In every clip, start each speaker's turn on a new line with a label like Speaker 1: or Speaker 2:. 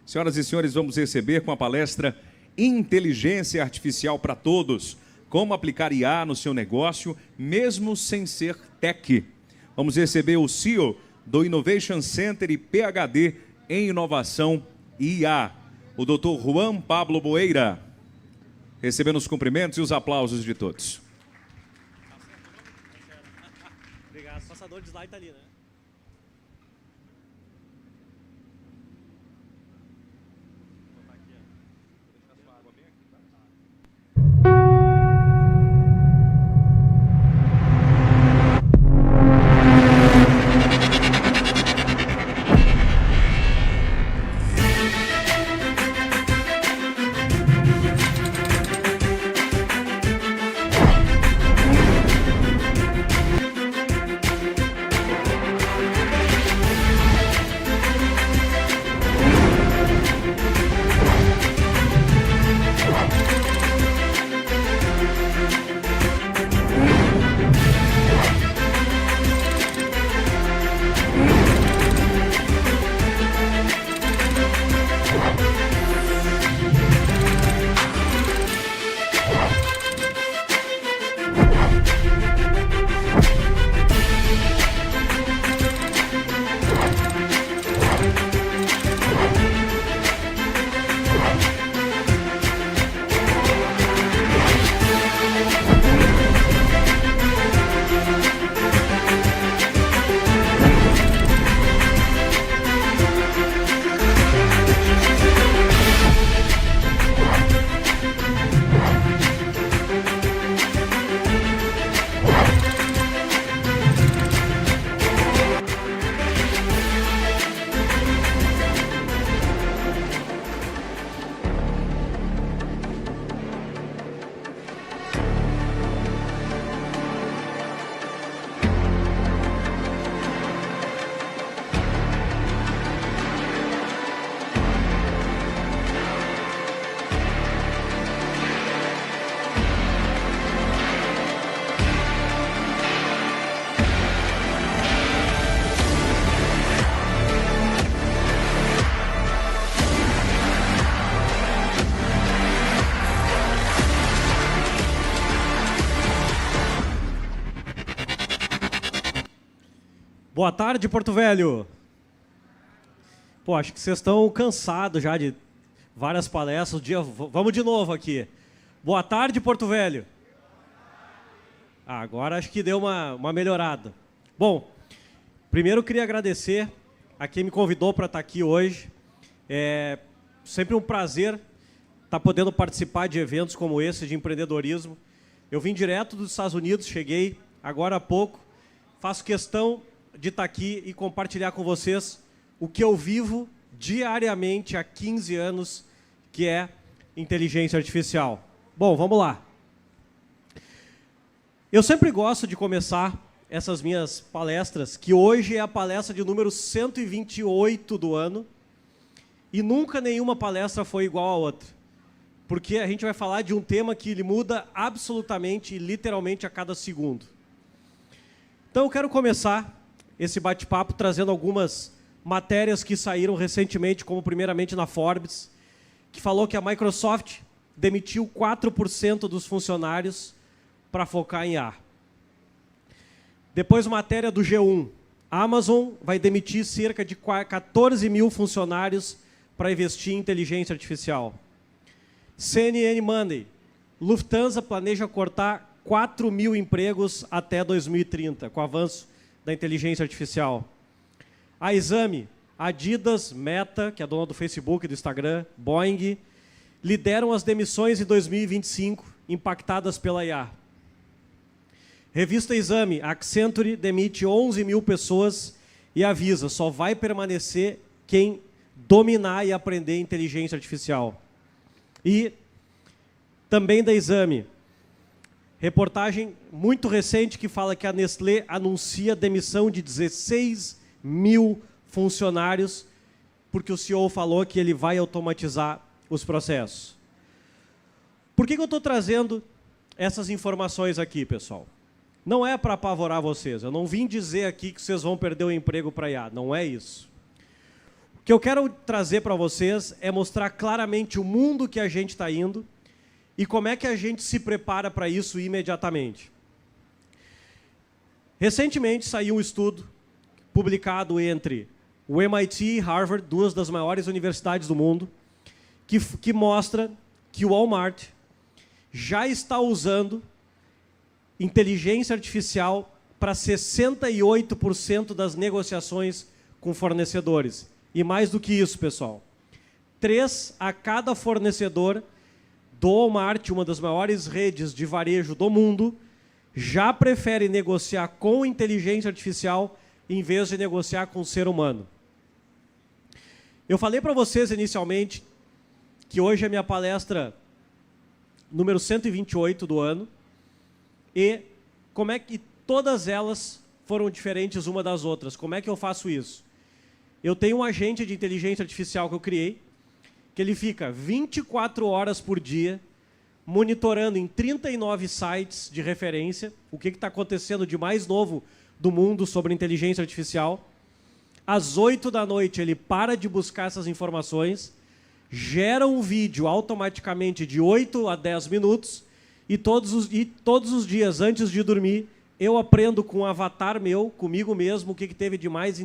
Speaker 1: Senhoras e senhores, vamos receber com a palestra Inteligência Artificial para Todos. Como aplicar IA no seu negócio, mesmo sem ser tech. Vamos receber o CEO do Innovation Center e PhD em Inovação e IA, o Dr. Juan Pablo Boeira. Recebendo os cumprimentos e os aplausos de todos.
Speaker 2: Obrigado. O passador de slide está ali, né? Boa tarde, Porto Velho. Pô, acho que vocês estão cansados já de várias palestras. Vamos de novo aqui. Boa tarde, Porto Velho. Agora acho que deu uma melhorada. Bom, primeiro eu queria agradecer a quem me convidou para estar aqui hoje. É sempre um prazer estar podendo participar de eventos como esse de empreendedorismo. Eu vim direto dos Estados Unidos, cheguei agora há pouco. Faço questão de estar aqui e compartilhar com vocês o que eu vivo diariamente há 15 anos, que é inteligência artificial. Bom, vamos lá. Eu sempre gosto de começar essas minhas palestras, que hoje é a palestra de número 128 do ano, e nunca nenhuma palestra foi igual a outra, porque a gente vai falar de um tema que ele muda absolutamente e literalmente a cada segundo. Então eu quero começar esse bate-papo trazendo algumas matérias que saíram recentemente, como primeiramente na Forbes, que falou que a Microsoft demitiu 4% dos funcionários para focar em IA. Depois, matéria do G1. A Amazon vai demitir cerca de 14 mil funcionários para investir em inteligência artificial. CNN Money. Lufthansa planeja cortar 4 mil empregos até 2030, com o avanço da inteligência artificial. A Exame, Adidas, Meta, que é a dona do Facebook e do Instagram, Boeing, lideram as demissões em 2025, impactadas pela IA. Revista Exame, Accenture demite 11 mil pessoas e avisa, só vai permanecer quem dominar e aprender inteligência artificial. E também da Exame, reportagem muito recente que fala que a Nestlé anuncia a demissão de 16 mil funcionários, porque o CEO falou que ele vai automatizar os processos. Por que eu estou trazendo essas informações aqui, pessoal? Não é para apavorar vocês. Eu não vim dizer aqui que vocês vão perder o emprego para IA. Não é isso. que eu quero trazer para vocês é mostrar claramente o mundo que a gente está indo e como é que a gente se prepara para isso imediatamente. Recentemente saiu um estudo publicado entre o MIT e Harvard, duas das maiores universidades do mundo, que mostra que o Walmart já está usando inteligência artificial para 68% das negociações com fornecedores. E mais do que isso, pessoal, 3 a cada fornecedor do Walmart, uma das maiores redes de varejo do mundo, já prefere negociar com inteligência artificial em vez de negociar com o ser humano. Eu falei para vocês inicialmente que hoje é minha palestra número 128 do ano e como é que todas elas foram diferentes uma das outras. Como é que eu faço isso? Eu tenho um agente de inteligência artificial que eu criei, que ele fica 24 horas por dia monitorando em 39 sites de referência o que está acontecendo de mais novo do mundo sobre inteligência artificial. Às 8 da noite ele para de buscar essas informações, gera um vídeo automaticamente de 8 a 10 minutos e todos os dias antes de dormir eu aprendo com um avatar meu, comigo mesmo, o que teve de mais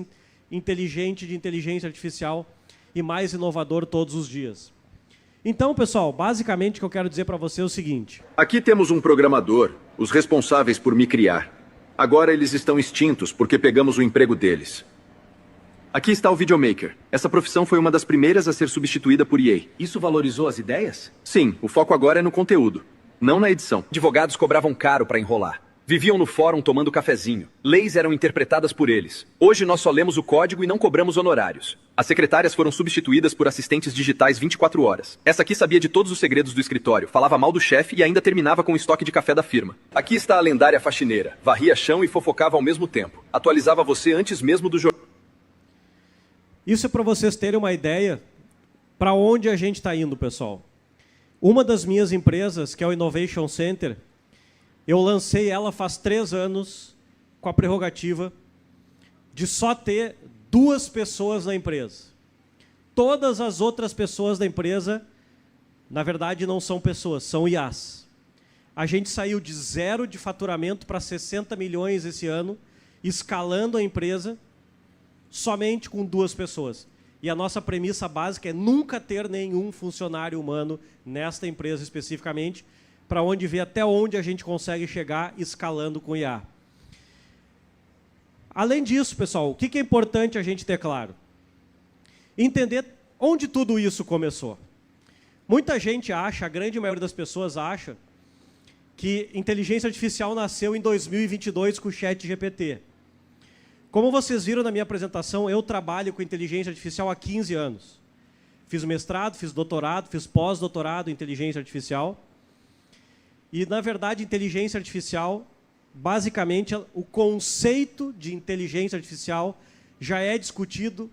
Speaker 2: inteligente de inteligência artificial e mais inovador todos os dias. Então, pessoal, basicamente o que eu quero dizer para você é o seguinte.
Speaker 3: Aqui temos um programador, os responsáveis por me criar. Agora eles estão extintos porque pegamos o emprego deles. Aqui está o videomaker. Essa profissão foi uma das primeiras a ser substituída por EA.
Speaker 4: Isso valorizou as ideias?
Speaker 3: Sim, o foco agora é no conteúdo, não na edição.
Speaker 4: Advogados cobravam caro para enrolar. Viviam no fórum tomando cafezinho. Leis eram interpretadas por eles. Hoje nós só lemos o código e não cobramos honorários. As secretárias foram substituídas por assistentes digitais 24 horas. Essa aqui sabia de todos os segredos do escritório, falava mal do chefe e ainda terminava com o estoque de café da firma. Aqui está a lendária faxineira. Varria chão e fofocava ao mesmo tempo. Atualizava você antes mesmo do jornal.
Speaker 2: Isso é para vocês terem uma ideia para onde a gente está indo, pessoal. Uma das minhas empresas, que é o Innovation Center, eu lancei ela faz 3 anos com a prerrogativa de só ter 2 pessoas na empresa. Todas as outras pessoas da empresa, na verdade, não são pessoas, são IAs. A gente saiu de 0 de faturamento para 60 milhões esse ano, escalando a empresa somente com 2 pessoas. E a nossa premissa básica é nunca ter nenhum funcionário humano nesta empresa especificamente, para onde ver até onde a gente consegue chegar escalando com IA. Além disso, pessoal, o que é importante a gente ter claro? Entender onde tudo isso começou. Muita gente acha, a grande maioria das pessoas acha, que inteligência artificial nasceu em 2022 com o ChatGPT. Como vocês viram na minha apresentação, eu trabalho com inteligência artificial há 15 anos. Fiz mestrado, fiz doutorado, fiz pós-doutorado em inteligência artificial. E, na verdade, inteligência artificial, basicamente, o conceito de inteligência artificial já é discutido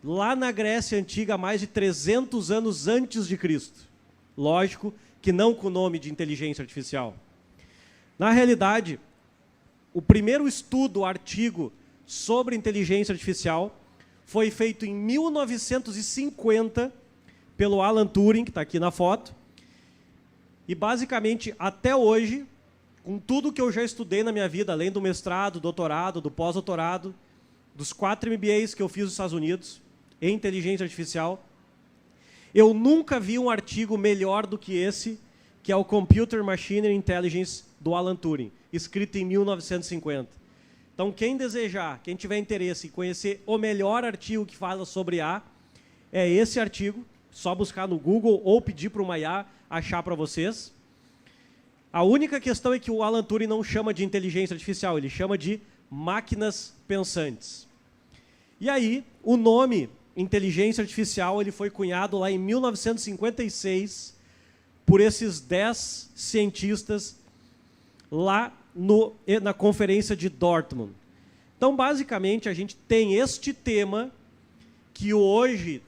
Speaker 2: lá na Grécia Antiga, há mais de 300 anos antes de Cristo. Lógico que não com o nome de inteligência artificial. Na realidade, o primeiro estudo, artigo sobre inteligência artificial foi feito em 1950 pelo Alan Turing, que está aqui na foto. E, basicamente, até hoje, com tudo que eu já estudei na minha vida, além do mestrado, doutorado, do pós-doutorado, dos 4 MBAs que eu fiz nos Estados Unidos, em inteligência artificial, eu nunca vi um artigo melhor do que esse, que é o Computer Machine Intelligence, do Alan Turing, escrito em 1950. Então, quem desejar, quem tiver interesse em conhecer o melhor artigo que fala sobre IA, é esse artigo, só buscar no Google ou pedir para uma IA achar para vocês. A única questão é que o Alan Turing não chama de inteligência artificial, ele chama de máquinas pensantes. E aí, o nome inteligência artificial ele foi cunhado lá em 1956 por esses 10 cientistas lá na conferência de Dortmund. Então, basicamente, a gente tem este tema que hoje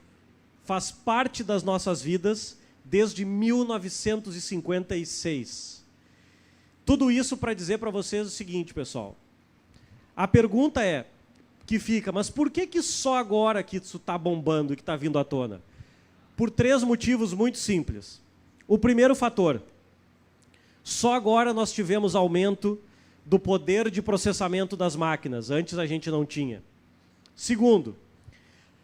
Speaker 2: faz parte das nossas vidas desde 1956. Tudo isso para dizer para vocês o seguinte, pessoal. A pergunta é, que fica, mas por que só agora que isso está bombando e que está vindo à tona? Por 3 motivos muito simples. O primeiro fator, só agora nós tivemos aumento do poder de processamento das máquinas, antes a gente não tinha. Segundo,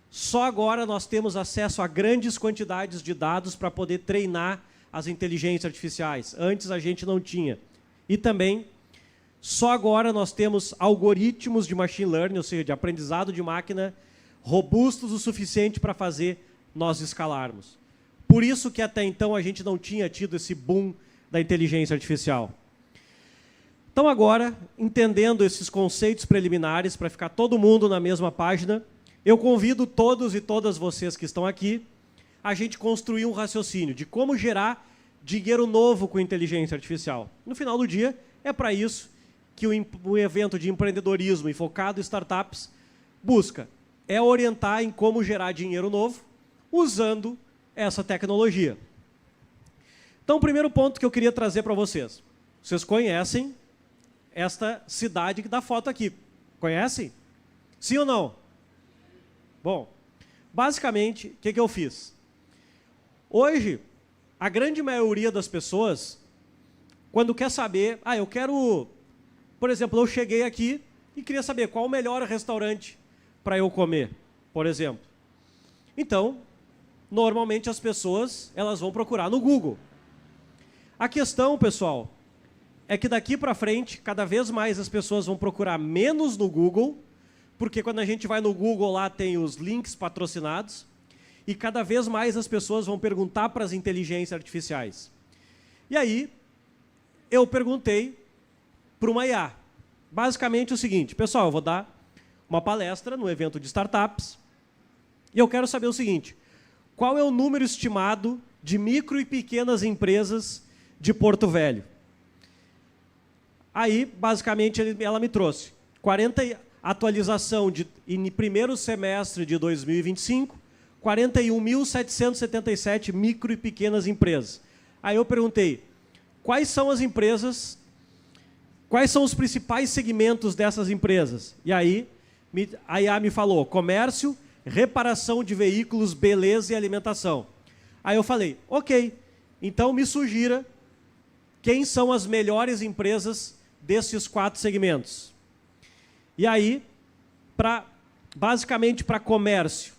Speaker 2: só agora nós temos acesso a grandes quantidades de dados para poder treinar as inteligências artificiais, antes a gente não tinha. E também, só agora nós temos algoritmos de machine learning, ou seja, de aprendizado de máquina, robustos o suficiente para fazer nós escalarmos. Por isso que até então a gente não tinha tido esse boom da inteligência artificial. Então agora, entendendo esses conceitos preliminares, para ficar todo mundo na mesma página, eu convido todos e todas vocês que estão aqui a gente construir um raciocínio de como gerar dinheiro novo com inteligência artificial. No final do dia, é para isso que o evento de empreendedorismo e focado em startups busca. É orientar em como gerar dinheiro novo usando essa tecnologia. Então, o primeiro ponto que eu queria trazer para vocês. Vocês conhecem esta cidade da foto aqui. Conhecem? Sim ou não? Bom, basicamente, o que eu fiz? Hoje, a grande maioria das pessoas, quando quer saber, eu quero, por exemplo, eu cheguei aqui e queria saber qual o melhor restaurante para eu comer, por exemplo. Então, normalmente as pessoas, elas vão procurar no Google. A questão, pessoal, é que daqui para frente, cada vez mais as pessoas vão procurar menos no Google, porque quando a gente vai no Google, lá tem os links patrocinados, e cada vez mais as pessoas vão perguntar para as inteligências artificiais. E aí, eu perguntei para uma IA. Basicamente o seguinte, pessoal, eu vou dar uma palestra no evento de startups, e eu quero saber o seguinte, qual é o número estimado de micro e pequenas empresas de Porto Velho? Aí, basicamente, ela me trouxe 40 atualização em primeiro semestre de 2025, 41.777 micro e pequenas empresas. Aí eu perguntei, quais são as empresas, quais são os principais segmentos dessas empresas? E aí, a IA me falou, comércio, reparação de veículos, beleza e alimentação. Aí eu falei, ok, então me sugira quem são as melhores empresas desses 4 segmentos. E aí, basicamente para comércio,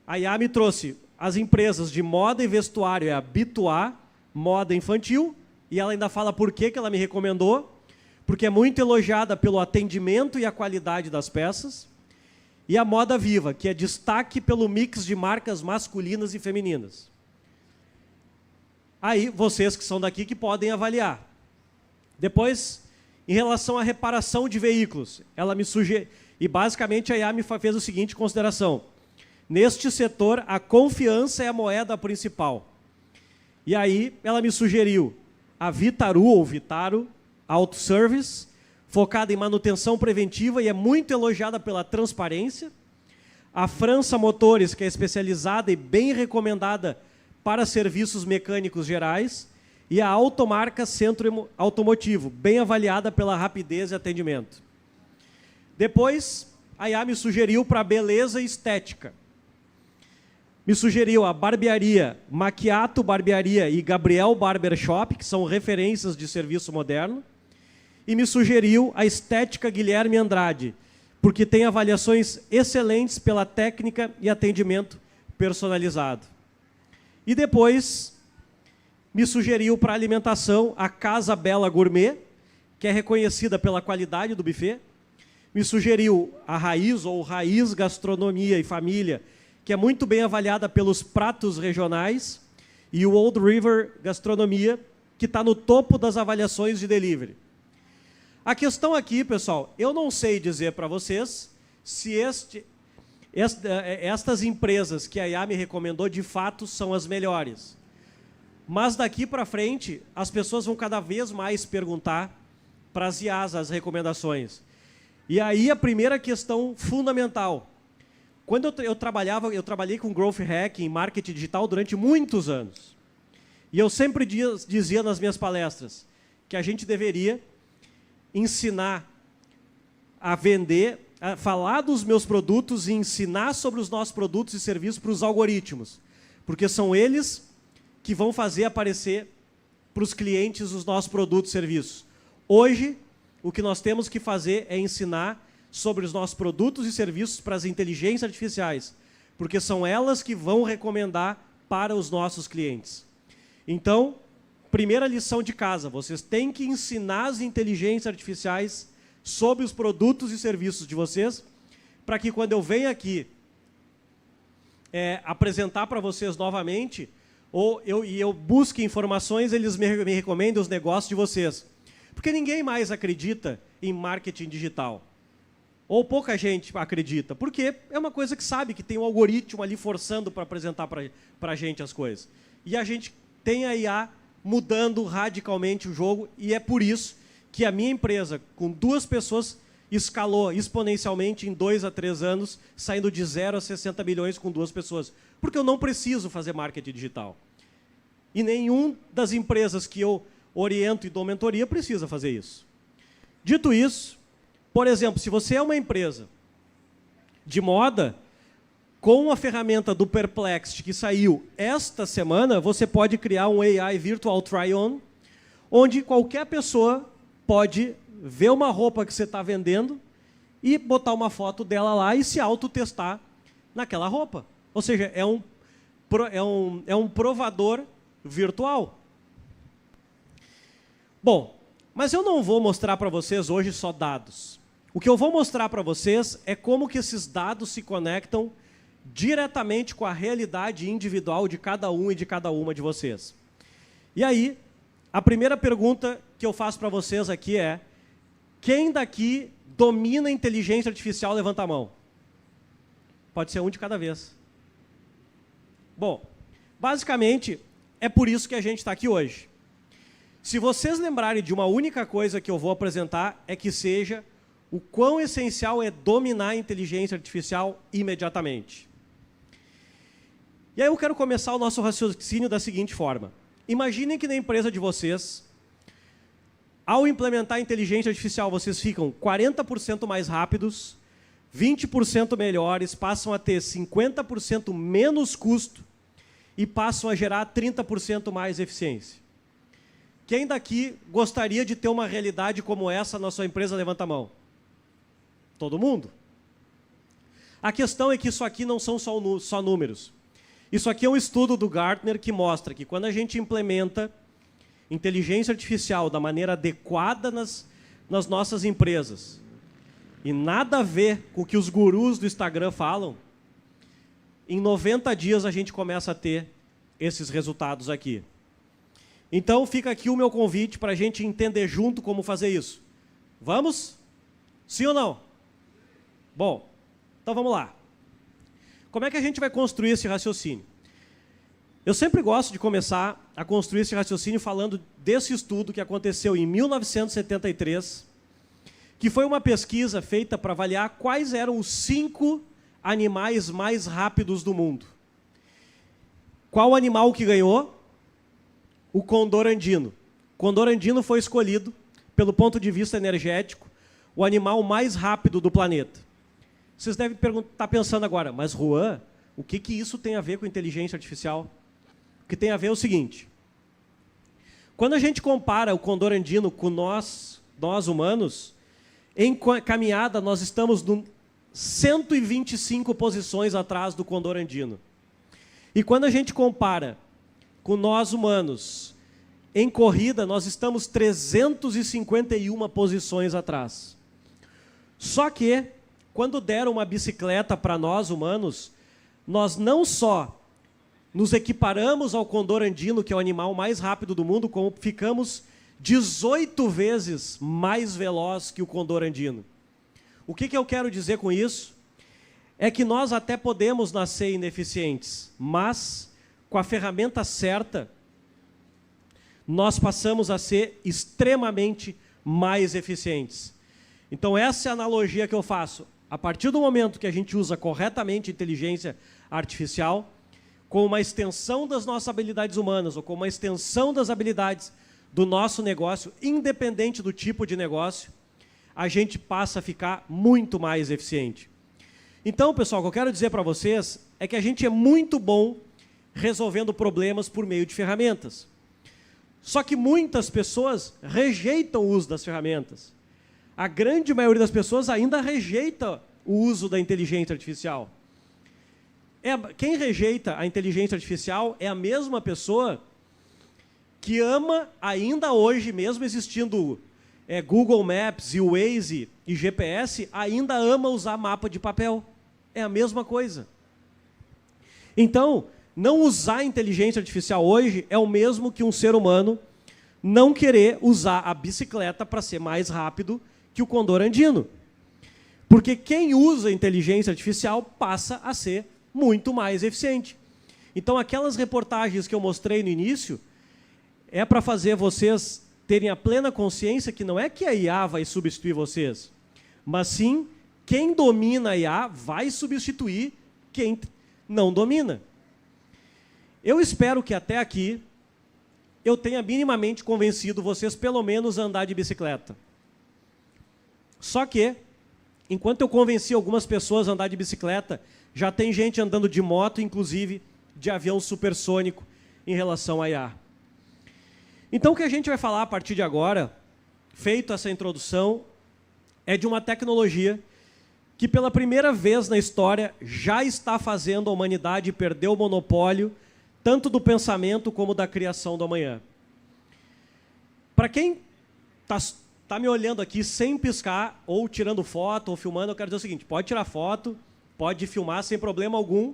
Speaker 2: a IA me trouxe as empresas de moda e vestuário, é a B2A, moda infantil, e ela ainda fala por que ela me recomendou, porque é muito elogiada pelo atendimento e a qualidade das peças, e a moda viva, que é destaque pelo mix de marcas masculinas e femininas. Aí, vocês que são daqui que podem avaliar. Depois, em relação à reparação de veículos, ela me sugeriu, e basicamente a IA me fez o seguinte consideração, neste setor, a confiança é a moeda principal. E aí, ela me sugeriu a Vitaru, ou Vitaro, Auto Service, focada em manutenção preventiva e é muito elogiada pela transparência. A França Motores, que é especializada e bem recomendada para serviços mecânicos gerais. E a Automarca Centro Automotivo, bem avaliada pela rapidez e atendimento. Depois, a IA me sugeriu para beleza e estética. Me sugeriu a barbearia Macchiato Barbearia e Gabriel Barber Shop, que são referências de serviço moderno. E me sugeriu a estética Guilherme Andrade, porque tem avaliações excelentes pela técnica e atendimento personalizado. E depois, me sugeriu para alimentação a Casa Bela Gourmet, que é reconhecida pela qualidade do buffet. Me sugeriu a Raiz, ou Raiz Gastronomia e Família, que é muito bem avaliada pelos pratos regionais. E o Old River Gastronomia, que está no topo das avaliações de delivery. A questão aqui, pessoal, eu não sei dizer para vocês se estas empresas que a IA me recomendou, de fato, são as melhores. Mas daqui para frente, as pessoas vão cada vez mais perguntar para as IAs as recomendações. E aí a primeira questão fundamental. Quando eu trabalhei com Growth Hacking, marketing digital durante muitos anos. E eu sempre dizia nas minhas palestras que a gente deveria ensinar a vender falar dos meus produtos e ensinar sobre os nossos produtos e serviços para os algoritmos, porque são eles que vão fazer aparecer para os clientes os nossos produtos e serviços. Hoje, o que nós temos que fazer é ensinar sobre os nossos produtos e serviços para as inteligências artificiais, porque são elas que vão recomendar para os nossos clientes. Então, primeira lição de casa, vocês têm que ensinar as inteligências artificiais sobre os produtos e serviços de vocês, para que quando eu venho aqui apresentar para vocês novamente, ou eu busque informações, eles me recomendem os negócios de vocês. Porque ninguém mais acredita em marketing digital. Ou pouca gente acredita, porque é uma coisa que sabe que tem um algoritmo ali forçando para apresentar para a gente as coisas. E a gente tem a IA mudando radicalmente o jogo, e é por isso que a minha empresa, com 2 pessoas, escalou exponencialmente em 2 a 3 anos, saindo de 0 a 60 milhões com 2 pessoas. Porque eu não preciso fazer marketing digital. E nenhum das empresas que eu oriento e dou mentoria precisa fazer isso. Dito isso, por exemplo, se você é uma empresa de moda, com a ferramenta do Perplexity que saiu esta semana, você pode criar um AI Virtual Try-On, onde qualquer pessoa pode ver uma roupa que você está vendendo e botar uma foto dela lá e se autotestar naquela roupa. Ou seja, é um provador virtual. Bom, mas eu não vou mostrar para vocês hoje só dados. O que eu vou mostrar para vocês é como que esses dados se conectam diretamente com a realidade individual de cada um e de cada uma de vocês. E aí, a primeira pergunta que eu faço para vocês aqui é: quem daqui domina a inteligência artificial? Levanta a mão. Pode ser um de cada vez. Bom, basicamente, é por isso que a gente está aqui hoje. Se vocês lembrarem de uma única coisa que eu vou apresentar, é que seja o quão essencial é dominar a inteligência artificial imediatamente. E aí eu quero começar o nosso raciocínio da seguinte forma. Imaginem que na empresa de vocês, ao implementar a inteligência artificial, vocês ficam 40% mais rápidos, 20% melhores, passam a ter 50% menos custo e passam a gerar 30% mais eficiência. Quem daqui gostaria de ter uma realidade como essa na sua empresa? Levanta a mão. Todo mundo? A questão é que isso aqui não são só números. Isso aqui é um estudo do Gartner que mostra que quando a gente implementa inteligência artificial da maneira adequada nas nossas empresas, e nada a ver com o que os gurus do Instagram falam, em 90 dias a gente começa a ter esses resultados aqui. Então fica aqui o meu convite para a gente entender junto como fazer isso. Vamos? Sim ou não? Bom, então vamos lá. Como é que a gente vai construir esse raciocínio? Eu sempre gosto de começar a construir esse raciocínio falando desse estudo que aconteceu em 1973, que foi uma pesquisa feita para avaliar quais eram os 5 animais mais rápidos do mundo. Qual animal que ganhou? O condor andino. O condor andino foi escolhido, pelo ponto de vista energético, o animal mais rápido do planeta. Vocês devem estar pensando agora, mas Juan, o que isso tem a ver com inteligência artificial? O que tem a ver é o seguinte: quando a gente compara o condor andino com nós humanos, em caminhada nós estamos 125 posições atrás do condor andino. E quando a gente compara com nós humanos, em corrida nós estamos 351 posições atrás. Só que, quando deram uma bicicleta para nós humanos, nós não só nos equiparamos ao condor andino, que é o animal mais rápido do mundo, como ficamos 18 vezes mais veloz que o condor andino. O que eu quero dizer com isso? É que nós até podemos nascer ineficientes, mas com a ferramenta certa, nós passamos a ser extremamente mais eficientes. Então essa é a analogia que eu faço. A partir do momento que a gente usa corretamente inteligência artificial, com uma extensão das nossas habilidades humanas, ou com uma extensão das habilidades do nosso negócio, independente do tipo de negócio, a gente passa a ficar muito mais eficiente. Então, pessoal, o que eu quero dizer para vocês é que a gente é muito bom resolvendo problemas por meio de ferramentas. Só que muitas pessoas rejeitam o uso das ferramentas. A grande maioria das pessoas ainda rejeita o uso da inteligência artificial. Quem rejeita a inteligência artificial é a mesma pessoa que ama, ainda hoje, mesmo existindo Google Maps e Waze e GPS, ainda ama usar mapa de papel. É a mesma coisa. Então, não usar a inteligência artificial hoje é o mesmo que um ser humano não querer usar a bicicleta para ser mais rápido que o condor andino. Porque quem usa a inteligência artificial passa a ser muito mais eficiente. Então, aquelas reportagens que eu mostrei no início é para fazer vocês terem a plena consciência que não é que a IA vai substituir vocês, mas sim quem domina a IA vai substituir quem não domina. Eu espero que até aqui eu tenha minimamente convencido vocês pelo menos a andar de bicicleta. Só que, enquanto eu convenci algumas pessoas a andar de bicicleta, já tem gente andando de moto, inclusive de avião supersônico, em relação à IA. Então, o que a gente vai falar a partir de agora, feito essa introdução, é de uma tecnologia que, pela primeira vez na história, já está fazendo a humanidade perder o monopólio, tanto do pensamento como da criação do amanhã. Para quem está me olhando aqui sem piscar, ou tirando foto, ou filmando, eu quero dizer o seguinte, pode tirar foto, pode filmar sem problema algum,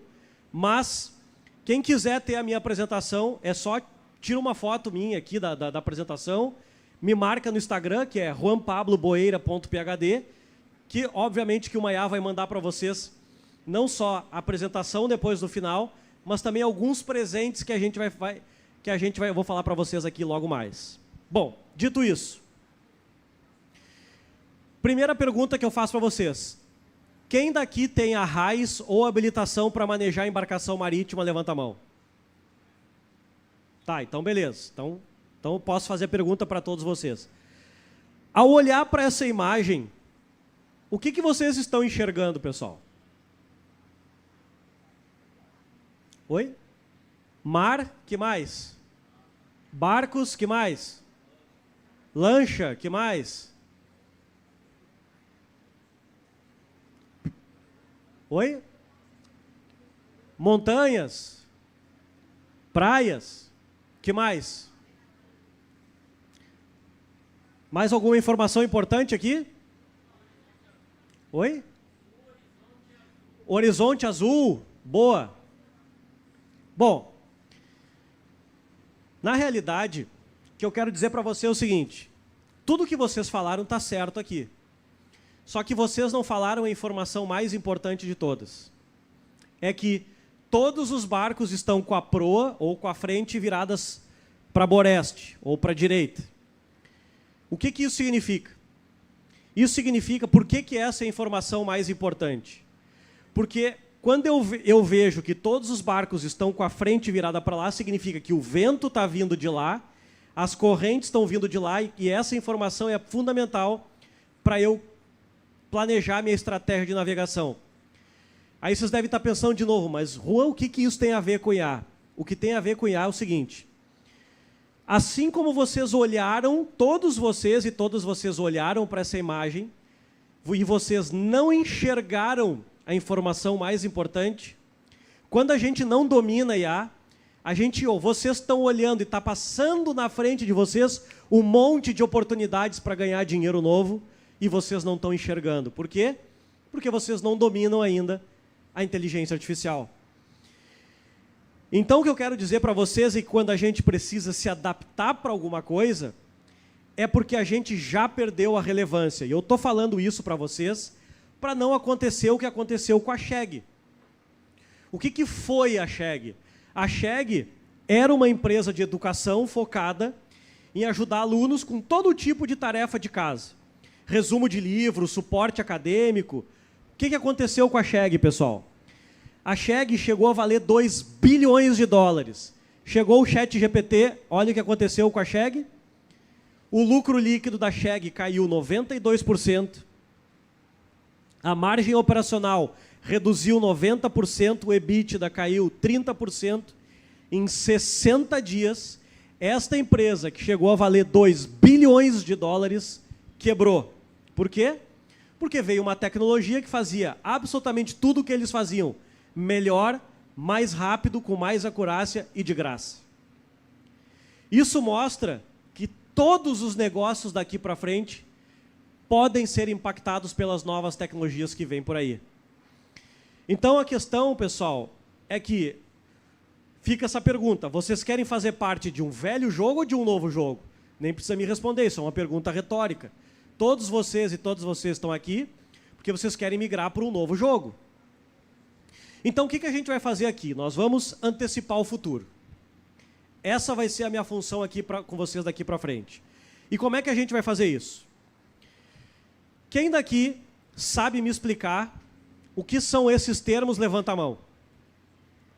Speaker 2: mas quem quiser ter a minha apresentação, é só tira uma foto minha aqui da apresentação, me marca no Instagram, que é juanpabloboeira.phd, que obviamente que o Maiá vai mandar para vocês não só a apresentação depois do final, mas também alguns presentes que a gente eu vou falar para vocês aqui logo mais. Bom, dito isso, primeira pergunta que eu faço para vocês. Quem daqui tem a RAIS ou habilitação para manejar embarcação marítima, levanta a mão. Tá, então beleza. Então eu posso fazer a pergunta para todos vocês. Ao olhar para essa imagem, o que vocês estão enxergando, pessoal? Oi? Mar, que mais? Barcos, que mais? Lancha, que mais? Oi? Montanhas? Praias? Que mais? Mais alguma informação importante aqui? Oi? Horizonte azul. Boa. Bom, na realidade, o que eu quero dizer para você é o seguinte. Tudo que vocês falaram está certo aqui. Só que vocês não falaram a informação mais importante de todas. É que todos os barcos estão com a proa ou com a frente viradas para boreste ou para a direita. O que isso significa? Isso significa, por que essa é a informação mais importante? Porque quando eu vejo que todos os barcos estão com a frente virada para lá, significa que o vento está vindo de lá, as correntes estão vindo de lá, e essa informação é fundamental para eu planejar minha estratégia de navegação. Aí vocês devem estar pensando de novo, mas Juan, o que isso tem a ver com IA? O que tem a ver com IA é o seguinte. Assim como vocês olharam, todos vocês e todas vocês olharam para essa imagem, e vocês não enxergaram a informação mais importante, quando a gente não domina a IA, vocês estão olhando e está passando na frente de vocês um monte de oportunidades para ganhar dinheiro novo, e vocês não estão enxergando. Por quê? Porque vocês não dominam ainda a inteligência artificial. Então, o que eu quero dizer para vocês é que quando a gente precisa se adaptar para alguma coisa, é porque a gente já perdeu a relevância. E eu estou falando isso para vocês para não acontecer o que aconteceu com a Chegg. O que foi a Chegg? A Chegg era uma empresa de educação focada em ajudar alunos com todo tipo de tarefa de casa. Resumo de livro, suporte acadêmico. O que aconteceu com a Chegg, pessoal? A Chegg chegou a valer 2 bilhões de dólares. Chegou o ChatGPT, olha o que aconteceu com a Chegg. O lucro líquido da Chegg caiu 92%. A margem operacional reduziu 90%, o EBITDA caiu 30%. Em 60 dias, esta empresa, que chegou a valer 2 bilhões de dólares, quebrou. Por quê? Porque veio uma tecnologia que fazia absolutamente tudo o que eles faziam melhor, mais rápido, com mais acurácia e de graça. Isso mostra que todos os negócios daqui para frente podem ser impactados pelas novas tecnologias que vêm por aí. Então a questão, pessoal, é que fica essa pergunta: vocês querem fazer parte de um velho jogo ou de um novo jogo? Nem precisa me responder, isso é uma pergunta retórica. Todos vocês e todas vocês estão aqui porque vocês querem migrar para um novo jogo. Então o que a gente vai fazer aqui? Nós vamos antecipar o futuro. Essa vai ser a minha função aqui com vocês daqui para frente. E como é que a gente vai fazer isso? Quem daqui sabe me explicar o que são esses termos? Levanta a mão.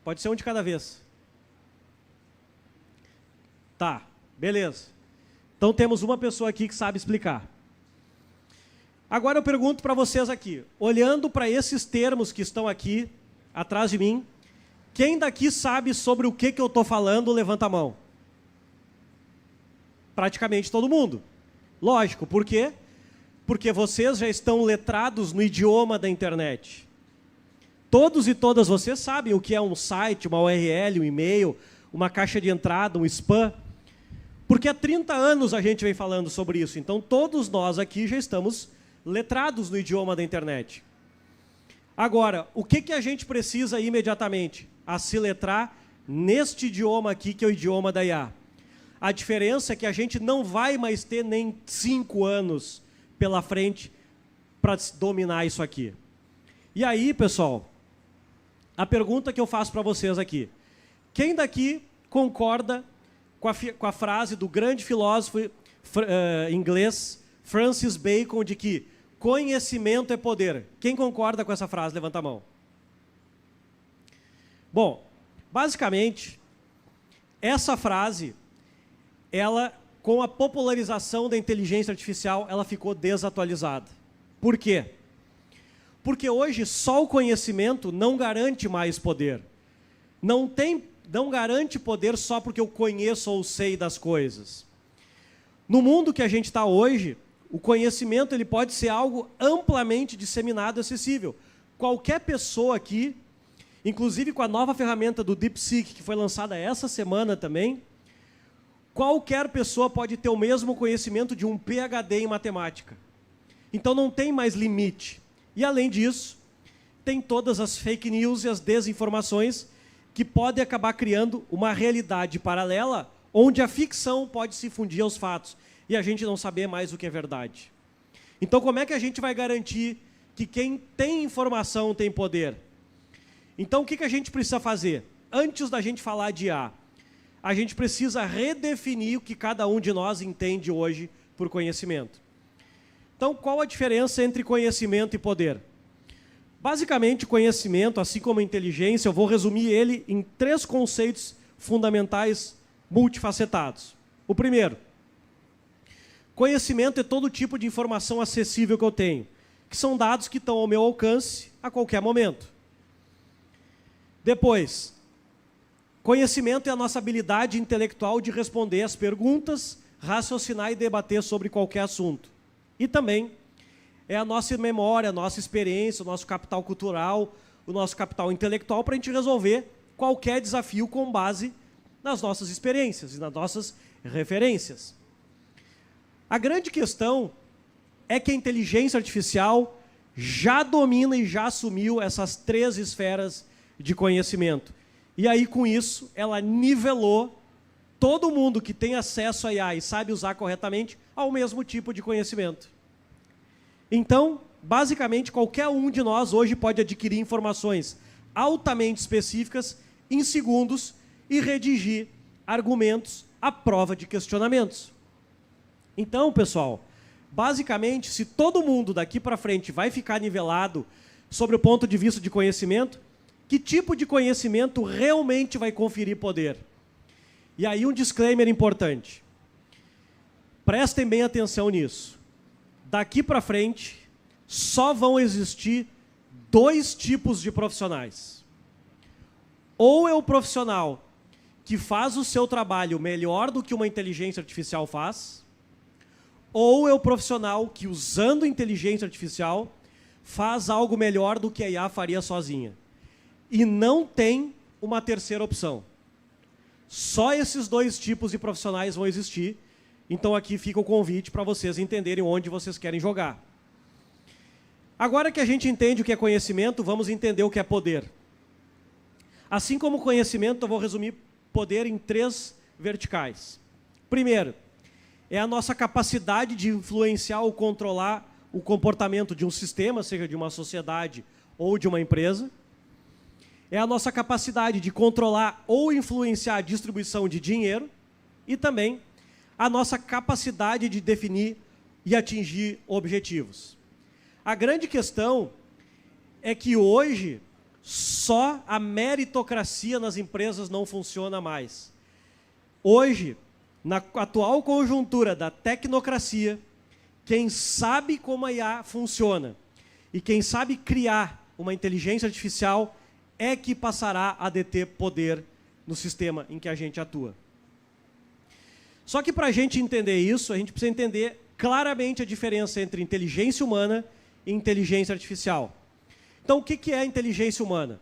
Speaker 2: Pode ser um de cada vez. Tá, beleza. Então temos uma pessoa aqui que sabe explicar. Agora eu pergunto para vocês aqui, olhando para esses termos que estão aqui atrás de mim, quem daqui sabe sobre o que eu estou falando? Levanta a mão. Praticamente todo mundo. Lógico, por quê? Porque vocês já estão letrados no idioma da internet. Todos e todas vocês sabem o que é um site, uma URL, um e-mail, uma caixa de entrada, um spam. Porque há 30 anos a gente vem falando sobre isso. Então todos nós aqui já estamos letrados no idioma da internet. Agora, o que a gente precisa imediatamente? A se letrar neste idioma aqui, que é o idioma da IA. A diferença é que a gente não vai mais ter nem 5 anos pela frente para dominar isso aqui. E aí, pessoal, a pergunta que eu faço para vocês aqui: quem daqui concorda com a frase do grande filósofo inglês Francis Bacon de que conhecimento é poder? Quem concorda com essa frase? Levanta a mão. Bom, basicamente, essa frase, ela, com a popularização da inteligência artificial, ela ficou desatualizada. Por quê? Porque hoje só o conhecimento não garante mais poder. Não garante poder só porque eu conheço ou sei das coisas. No mundo que a gente está hoje, o conhecimento ele pode ser algo amplamente disseminado e acessível. Qualquer pessoa aqui, inclusive com a nova ferramenta do DeepSeek, que foi lançada essa semana também, qualquer pessoa pode ter o mesmo conhecimento de um PhD em matemática. Então não tem mais limite. E além disso, tem todas as fake news e as desinformações que podem acabar criando uma realidade paralela onde a ficção pode se fundir aos fatos e a gente não saber mais o que é verdade. Então como é que a gente vai garantir que quem tem informação tem poder? Então o que a gente precisa fazer? Antes da gente falar de IA, a gente precisa redefinir o que cada um de nós entende hoje por conhecimento. Então qual a diferença entre conhecimento e poder? Basicamente, conhecimento, assim como inteligência, eu vou resumir ele em 3 conceitos fundamentais multifacetados. O primeiro: conhecimento é todo tipo de informação acessível que eu tenho, que são dados que estão ao meu alcance a qualquer momento. Depois, conhecimento é a nossa habilidade intelectual de responder às perguntas, raciocinar e debater sobre qualquer assunto. E também é a nossa memória, a nossa experiência, o nosso capital cultural, o nosso capital intelectual para a gente resolver qualquer desafio com base nas nossas experiências e nas nossas referências. A grande questão é que a inteligência artificial já domina e já assumiu essas 3 esferas de conhecimento. E aí, com isso, ela nivelou todo mundo que tem acesso a IA e sabe usar corretamente ao mesmo tipo de conhecimento. Então, basicamente, qualquer um de nós hoje pode adquirir informações altamente específicas em segundos e redigir argumentos à prova de questionamentos. Então, pessoal, basicamente, se todo mundo daqui para frente vai ficar nivelado sobre o ponto de vista de conhecimento, que tipo de conhecimento realmente vai conferir poder? E aí um disclaimer importante. Prestem bem atenção nisso. Daqui para frente, só vão existir 2 tipos de profissionais. Ou é o profissional que faz o seu trabalho melhor do que uma inteligência artificial faz, ou é o profissional que, usando inteligência artificial, faz algo melhor do que a IA faria sozinha. E não tem uma terceira opção. Só esses 2 tipos de profissionais vão existir. Então aqui fica o convite para vocês entenderem onde vocês querem jogar. Agora que a gente entende o que é conhecimento, vamos entender o que é poder. Assim como conhecimento, eu vou resumir poder em 3 verticais. Primeiro, é a nossa capacidade de influenciar ou controlar o comportamento de um sistema, seja de uma sociedade ou de uma empresa. É a nossa capacidade de controlar ou influenciar a distribuição de dinheiro. E também a nossa capacidade de definir e atingir objetivos. A grande questão é que hoje só a meritocracia nas empresas não funciona mais. Hoje, na atual conjuntura da tecnocracia, quem sabe como a IA funciona e quem sabe criar uma inteligência artificial é que passará a deter poder no sistema em que a gente atua. Só que para a gente entender isso, a gente precisa entender claramente a diferença entre inteligência humana e inteligência artificial. Então, o que é a inteligência humana?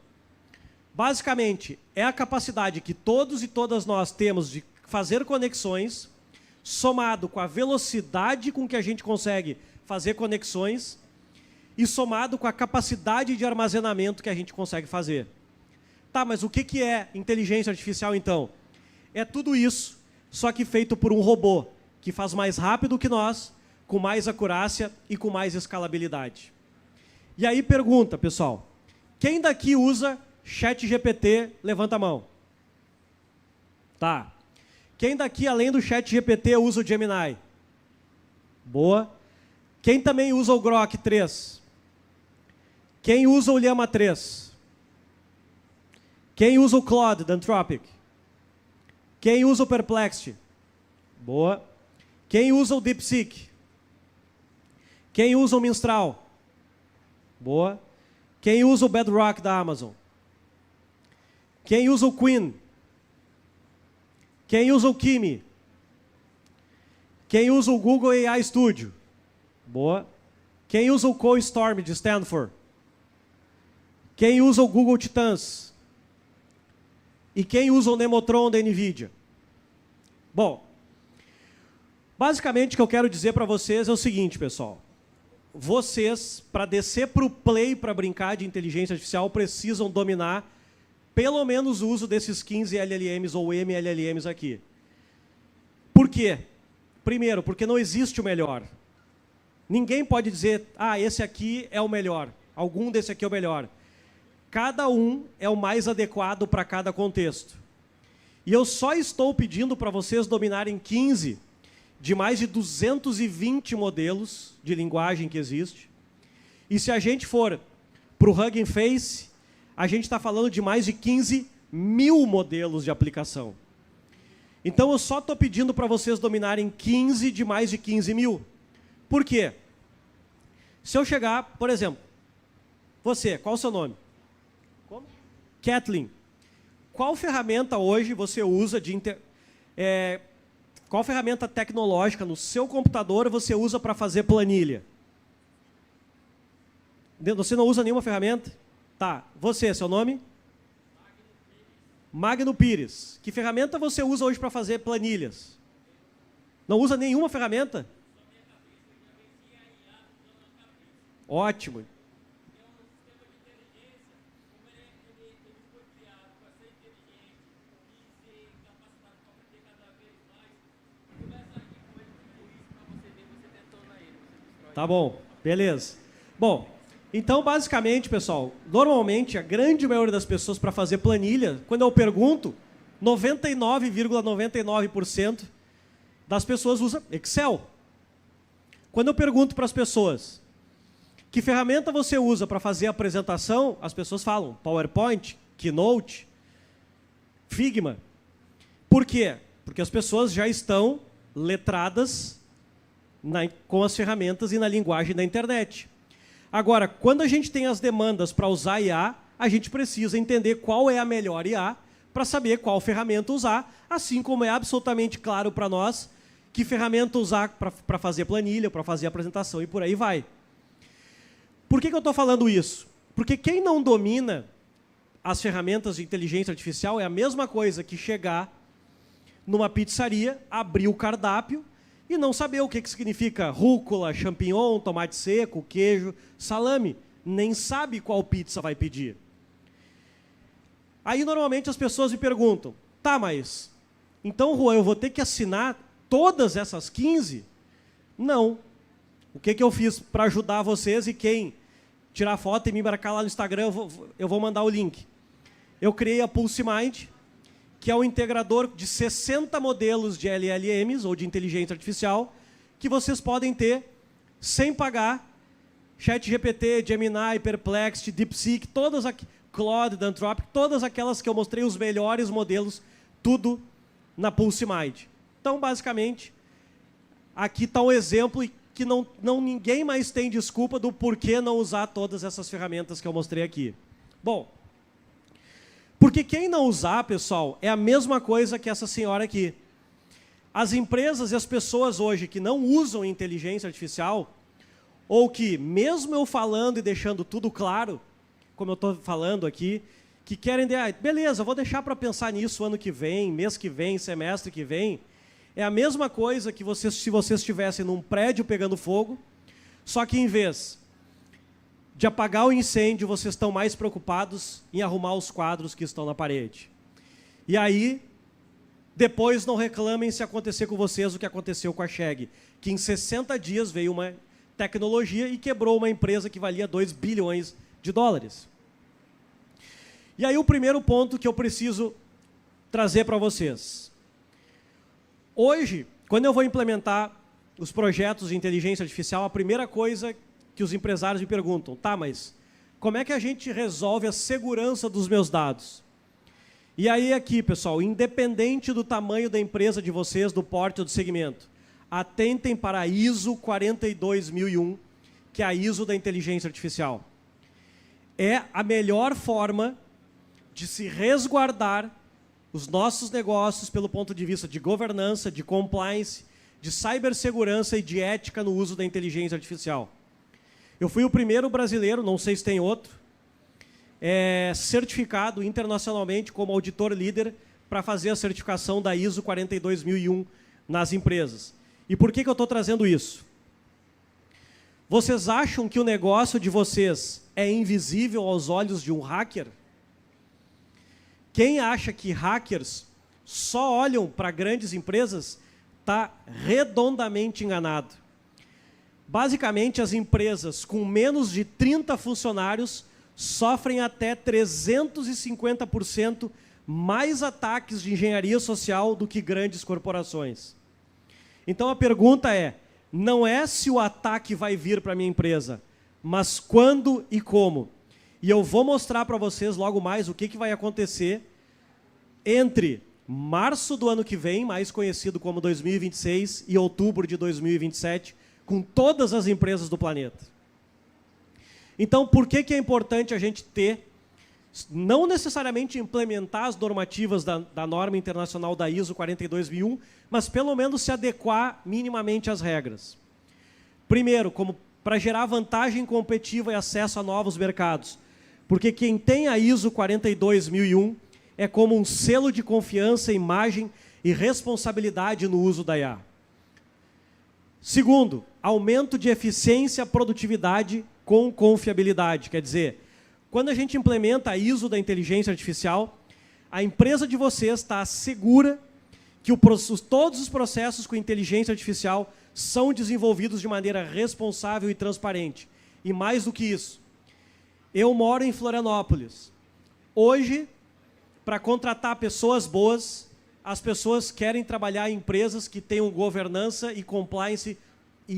Speaker 2: Basicamente, é a capacidade que todos e todas nós temos de fazer conexões, somado com a velocidade com que a gente consegue fazer conexões e somado com a capacidade de armazenamento que a gente consegue fazer. Tá, mas o que é inteligência artificial, então? É tudo isso, só que feito por um robô, que faz mais rápido que nós, com mais acurácia e com mais escalabilidade. E aí pergunta, pessoal, quem daqui usa ChatGPT? Levanta a mão. Tá. Quem daqui, além do ChatGPT, usa o Gemini? Boa. Quem também usa o Grok 3? Quem usa o Llama 3? Quem usa o Claude da Anthropic? Quem usa o Perplexity? Boa. Quem usa o DeepSeek? Quem usa o Mistral? Boa. Quem usa o Bedrock da Amazon? Quem usa o Queen? Quem usa o Kimi? Quem usa o Google AI Studio? Boa. Quem usa o CoStorm de Stanford? Quem usa o Google Titans? E quem usa o Nemotron da NVIDIA? Bom, basicamente o que eu quero dizer para vocês é o seguinte, pessoal. Vocês, para descer para o play para brincar de inteligência artificial, precisam dominar pelo menos o uso desses 15 LLMs ou MLLMs aqui. Por quê? Primeiro, porque não existe o melhor. Ninguém pode dizer, ah, esse aqui é o melhor, algum desse aqui é o melhor. Cada um é o mais adequado para cada contexto. E eu só estou pedindo para vocês dominarem 15 de mais de 220 modelos de linguagem que existe. E se a gente for para o Hugging Face, a gente está falando de mais de 15 mil modelos de aplicação. Então eu só estou pedindo para vocês dominarem 15 de mais de 15 mil. Por quê? Se eu chegar, por exemplo, você, qual o seu nome? Como? Kathleen. Qual ferramenta hoje você usa de... qual ferramenta tecnológica no seu computador você usa para fazer planilha? Você não usa nenhuma ferramenta? Tá. Você, seu nome? Magno Pires. Que ferramenta você usa hoje para fazer planilhas? Não usa nenhuma ferramenta? Ótimo. Tá bom, beleza. Bom, então basicamente, pessoal, normalmente a grande maioria das pessoas para fazer planilha, quando eu pergunto, 99,99% das pessoas usa Excel. Quando eu pergunto para as pessoas, que ferramenta você usa para fazer a apresentação, as pessoas falam PowerPoint, Keynote, Figma. Por quê? Porque as pessoas já estão letradas com as ferramentas e na linguagem da internet. Agora, quando a gente tem as demandas para usar IA, a gente precisa entender qual é a melhor IA para saber qual ferramenta usar, assim como é absolutamente claro para nós que ferramenta usar para fazer planilha, para fazer apresentação e por aí vai. Por que eu estou falando isso? Porque quem não domina as ferramentas de inteligência artificial é a mesma coisa que chegar numa pizzaria, abrir o cardápio e não saber o que significa rúcula, champignon, tomate seco, queijo, salame. Nem sabe qual pizza vai pedir. Aí, normalmente, as pessoas me perguntam, tá, mas, então, Juan, eu vou ter que assinar todas essas 15? Não. O que eu fiz para ajudar vocês e quem tirar foto e me marcar lá no Instagram, eu vou mandar o link. Eu criei a Pulse Mind, que é um integrador de 60 modelos de LLMs, ou de inteligência artificial, que vocês podem ter sem pagar. ChatGPT, Gemini, Perplexity, DeepSeek, todas Claude, Anthropic, todas aquelas que eu mostrei, os melhores modelos, tudo na Pulse Mind. Então, basicamente, aqui está um exemplo que ninguém mais tem desculpa do porquê não usar todas essas ferramentas que eu mostrei aqui. Bom, porque quem não usar, pessoal, é a mesma coisa que essa senhora aqui. As empresas e as pessoas hoje que não usam inteligência artificial, ou que, mesmo eu falando e deixando tudo claro, como eu estou falando aqui, que querem, beleza, eu vou deixar para pensar nisso ano que vem, mês que vem, semestre que vem, é a mesma coisa que se vocês estivessem num prédio pegando fogo, só que em vez de apagar o incêndio, vocês estão mais preocupados em arrumar os quadros que estão na parede. E aí, depois não reclamem se acontecer com vocês o que aconteceu com a Chegg, que em 60 dias veio uma tecnologia e quebrou uma empresa que valia 2 bilhões de dólares. E aí o primeiro ponto que eu preciso trazer para vocês. Hoje, quando eu vou implementar os projetos de inteligência artificial, a primeira coisa que os empresários me perguntam, tá, mas como é que a gente resolve a segurança dos meus dados? E aí aqui, pessoal, independente do tamanho da empresa de vocês, do porte ou do segmento, atentem para a ISO 42001, que é a ISO da inteligência artificial. É a melhor forma de se resguardar os nossos negócios pelo ponto de vista de governança, de compliance, de cibersegurança e de ética no uso da inteligência artificial. Eu fui o primeiro brasileiro, não sei se tem outro, certificado internacionalmente como auditor líder para fazer a certificação da ISO 42001 nas empresas. E por que eu estou trazendo isso? Vocês acham que o negócio de vocês é invisível aos olhos de um hacker? Quem acha que hackers só olham para grandes empresas está redondamente enganado. Basicamente, as empresas com menos de 30 funcionários sofrem até 350% mais ataques de engenharia social do que grandes corporações. Então, a pergunta é, não é se o ataque vai vir para a minha empresa, mas quando e como. E eu vou mostrar para vocês logo mais o que vai acontecer entre março do ano que vem, mais conhecido como 2026, e outubro de 2027, com todas as empresas do planeta. Então, por que é importante a gente ter, não necessariamente implementar as normativas da norma internacional da ISO 42001, mas pelo menos se adequar minimamente às regras? Primeiro, como para gerar vantagem competitiva e acesso a novos mercados. Porque quem tem a ISO 42001 é como um selo de confiança, imagem e responsabilidade no uso da IA. Segundo, aumento de eficiência, produtividade com confiabilidade. Quer dizer, quando a gente implementa a ISO da inteligência artificial, a empresa de vocês está segura que todos os processos com inteligência artificial são desenvolvidos de maneira responsável e transparente. E mais do que isso, eu moro em Florianópolis. Hoje, para contratar pessoas boas, as pessoas querem trabalhar em empresas que tenham governança e compliance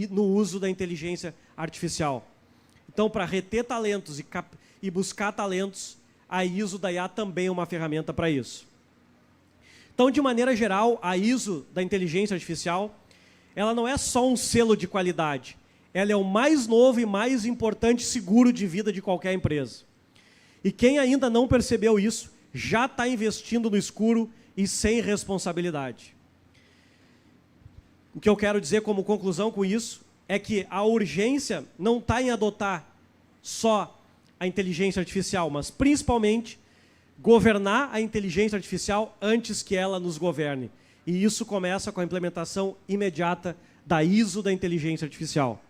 Speaker 2: no uso da inteligência artificial. Então, para reter talentos e buscar talentos, a ISO da IA também é uma ferramenta para isso. Então, de maneira geral, a ISO da inteligência artificial, ela não é só um selo de qualidade. Ela é o mais novo e mais importante seguro de vida de qualquer empresa. E quem ainda não percebeu isso, já está investindo no escuro e sem responsabilidade. O que eu quero dizer como conclusão com isso é que a urgência não está em adotar só a inteligência artificial, mas principalmente governar a inteligência artificial antes que ela nos governe. E isso começa com a implementação imediata da ISO da inteligência artificial.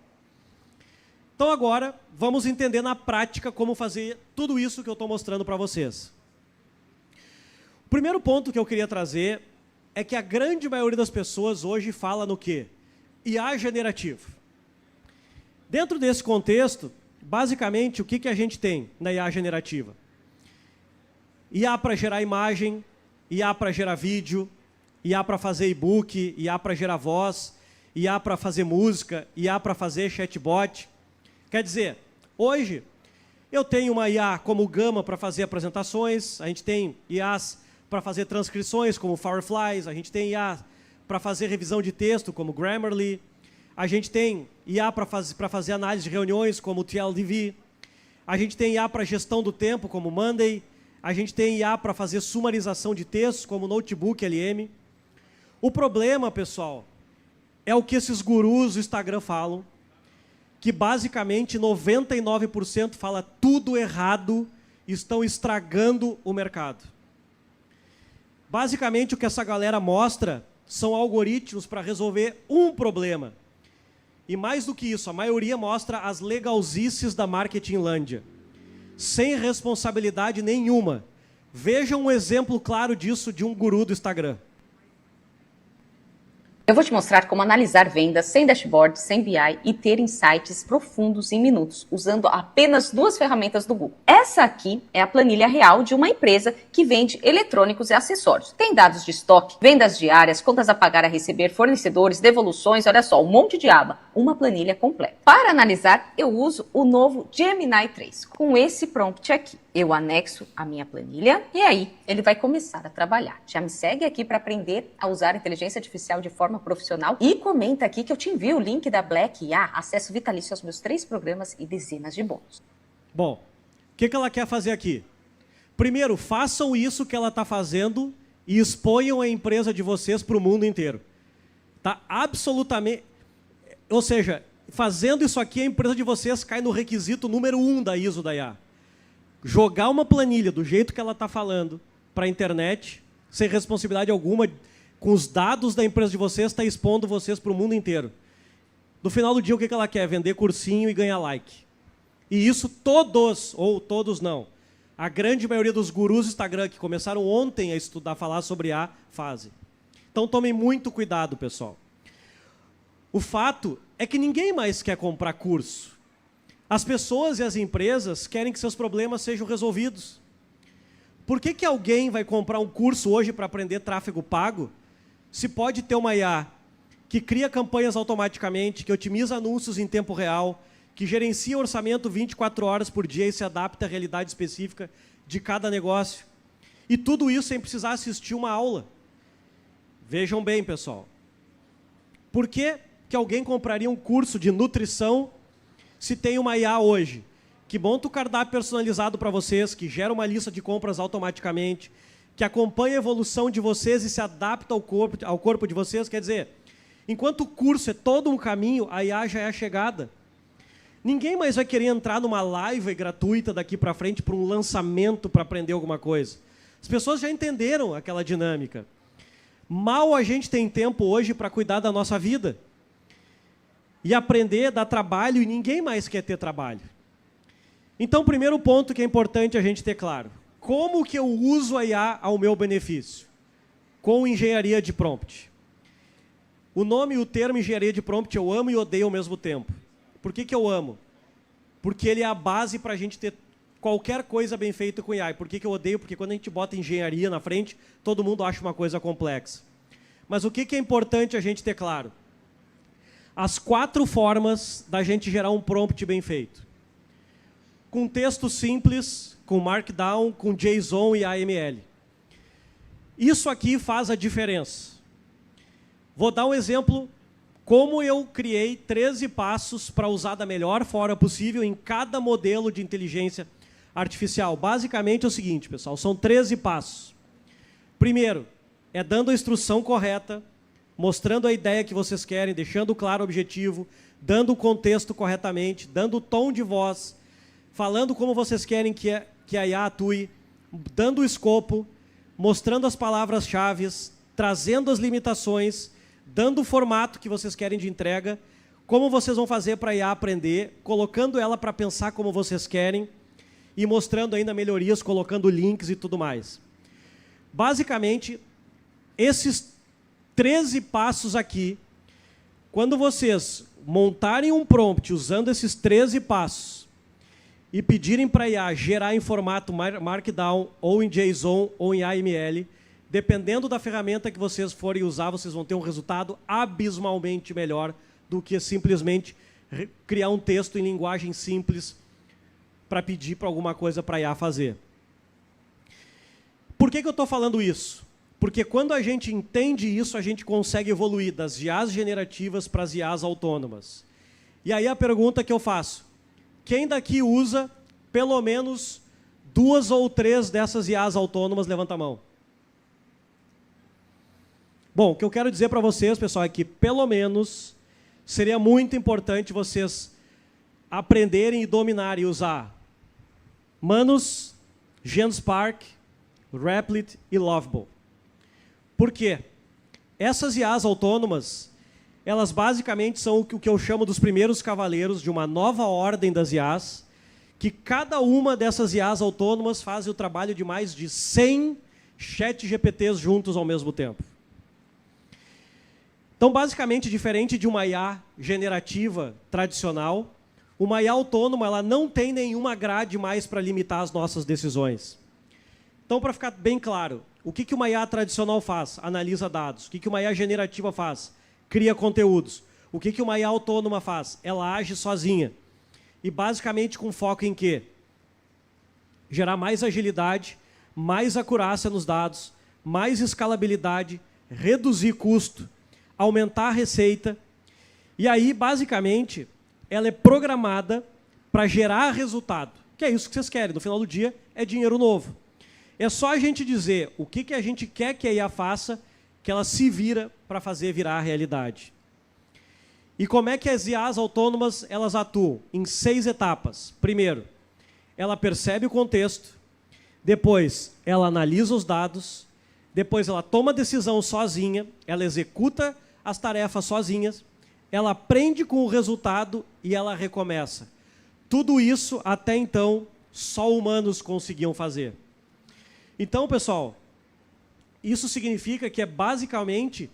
Speaker 2: Então agora, vamos entender na prática como fazer tudo isso que eu estou mostrando para vocês. O primeiro ponto que eu queria trazer é que a grande maioria das pessoas hoje fala no quê? IA generativo. Dentro desse contexto, basicamente, o que a gente tem na IA generativa? IA para gerar imagem, IA para gerar vídeo, IA para fazer e-book, IA para gerar voz, IA para fazer música, IA para fazer chatbot. Quer dizer, hoje eu tenho uma IA como Gama para fazer apresentações, a gente tem IAs para fazer transcrições como Fireflies, a gente tem IA para fazer revisão de texto como Grammarly, a gente tem IA para fazer análise de reuniões como TLDV, a gente tem IA para gestão do tempo como Monday, a gente tem IA para fazer sumarização de textos como Notebook LM. O problema, pessoal, é o que esses gurus do Instagram falam, que basicamente 99% fala tudo errado e estão estragando o mercado. Basicamente, o que essa galera mostra são algoritmos para resolver um problema. E mais do que isso, a maioria mostra as legalzices da Marketinglândia, sem responsabilidade nenhuma. Vejam um exemplo claro disso de um guru do Instagram.
Speaker 5: Eu vou te mostrar como analisar vendas sem dashboard, sem BI e ter insights profundos em minutos, usando apenas 2 ferramentas do Google. Essa aqui é a planilha real de uma empresa que vende eletrônicos e acessórios. Tem dados de estoque, vendas diárias, contas a pagar a receber, fornecedores, devoluções, olha só, um monte de aba, uma planilha completa. Para analisar, eu uso o novo Gemini 3, com esse prompt aqui. Eu anexo a minha planilha e aí ele vai começar a trabalhar. Já me segue aqui para aprender a usar a inteligência artificial de forma profissional e comenta aqui que eu te envio o link da Black IA, acesso vitalício aos meus 3 programas e dezenas de bônus.
Speaker 2: Bom, o que ela quer fazer aqui? Primeiro, façam isso que ela está fazendo e exponham a empresa de vocês para o mundo inteiro. Tá absolutamente... Ou seja, fazendo isso aqui, a empresa de vocês cai no requisito número 1 da ISO da IA. Jogar uma planilha do jeito que ela está falando para a internet, sem responsabilidade alguma, com os dados da empresa de vocês, está expondo vocês para o mundo inteiro. No final do dia, o que ela quer? Vender cursinho e ganhar like. E isso todos, ou todos não, a grande maioria dos gurus do Instagram que começaram ontem a estudar, falar sobre IA, fazem. Então tomem muito cuidado, pessoal. O fato é que ninguém mais quer comprar curso. As pessoas e as empresas querem que seus problemas sejam resolvidos. Por que alguém vai comprar um curso hoje para aprender tráfego pago, se pode ter uma IA que cria campanhas automaticamente, que otimiza anúncios em tempo real, que gerencia orçamento 24 horas por dia e se adapta à realidade específica de cada negócio? E tudo isso sem precisar assistir uma aula. Vejam bem, pessoal. Por que alguém compraria um curso de nutrição se tem uma IA hoje que monta o cardápio personalizado para vocês, que gera uma lista de compras automaticamente, que acompanha a evolução de vocês e se adapta ao corpo de vocês? Quer dizer, enquanto o curso é todo um caminho, a IA já é a chegada. Ninguém mais vai querer entrar numa live gratuita daqui para frente para um lançamento para aprender alguma coisa. As pessoas já entenderam aquela dinâmica. Mal a gente tem tempo hoje para cuidar da nossa vida. E aprender dá trabalho e ninguém mais quer ter trabalho. Então, o primeiro ponto que é importante a gente ter claro. Como que eu uso a IA ao meu benefício? Com engenharia de prompt. O nome e o termo engenharia de prompt eu amo e odeio ao mesmo tempo. Por que eu amo? Porque ele é a base para a gente ter qualquer coisa bem feita com IA. E por que eu odeio? Porque quando a gente bota engenharia na frente, todo mundo acha uma coisa complexa. Mas o que é importante a gente ter claro? As 4 formas da gente gerar um prompt bem feito. Com texto simples, com Markdown, com JSON e AML. Isso aqui faz a diferença. Vou dar um exemplo como eu criei 13 passos para usar da melhor forma possível em cada modelo de inteligência artificial. Basicamente é o seguinte, pessoal, são 13 passos. Primeiro, é dando a instrução correta, mostrando a ideia que vocês querem, deixando claro o objetivo, dando o contexto corretamente, dando o tom de voz, falando como vocês querem que a IA atue, dando o escopo, mostrando as palavras-chave, trazendo as limitações, dando o formato que vocês querem de entrega, como vocês vão fazer para a IA aprender, colocando ela para pensar como vocês querem e mostrando ainda melhorias, colocando links e tudo mais. Basicamente, esses 13 passos aqui, quando vocês montarem um prompt usando esses 13 passos e pedirem para a IA gerar em formato Markdown, ou em JSON, ou em AML, dependendo da ferramenta que vocês forem usar, vocês vão ter um resultado abismalmente melhor do que simplesmente criar um texto em linguagem simples para pedir para alguma coisa para a IA fazer. Por que eu estou falando isso? Porque quando a gente entende isso, a gente consegue evoluir das IAs generativas para as IAs autônomas. E aí a pergunta que eu faço, quem daqui usa pelo menos 2 ou 3 dessas IAs autônomas? Levanta a mão. Bom, o que eu quero dizer para vocês, pessoal, é que pelo menos seria muito importante vocês aprenderem e dominarem e usar Manus, Genspark, Replit e Lovable. Por quê? Essas IAs autônomas, elas basicamente são o que eu chamo dos primeiros cavaleiros de uma nova ordem das IAs, que cada uma dessas IAs autônomas faz o trabalho de mais de 100 ChatGPTs juntos ao mesmo tempo. Então, basicamente, diferente de uma IA generativa tradicional, uma IA autônoma ela não tem nenhuma grade mais para limitar as nossas decisões. Então, para ficar bem claro, o que uma IA tradicional faz? Analisa dados. O que uma IA generativa faz? Cria conteúdos. O que uma IA autônoma faz? Ela age sozinha. E basicamente com foco em quê? Gerar mais agilidade, mais acurácia nos dados, mais escalabilidade, reduzir custo, aumentar a receita. E aí, basicamente, ela é programada para gerar resultado. Que é isso que vocês querem. No final do dia, é dinheiro novo. É só a gente dizer o que a gente quer que a IA faça, que ela se vira para fazer virar a realidade. E como é que as IAs autônomas elas atuam? Em 6 etapas. Primeiro, ela percebe o contexto. Depois, ela analisa os dados. Depois, ela toma decisão sozinha. Ela executa as tarefas sozinhas. Ela aprende com o resultado e ela recomeça. Tudo isso, até então, só humanos conseguiam fazer. Então, pessoal, isso significa que é basicamente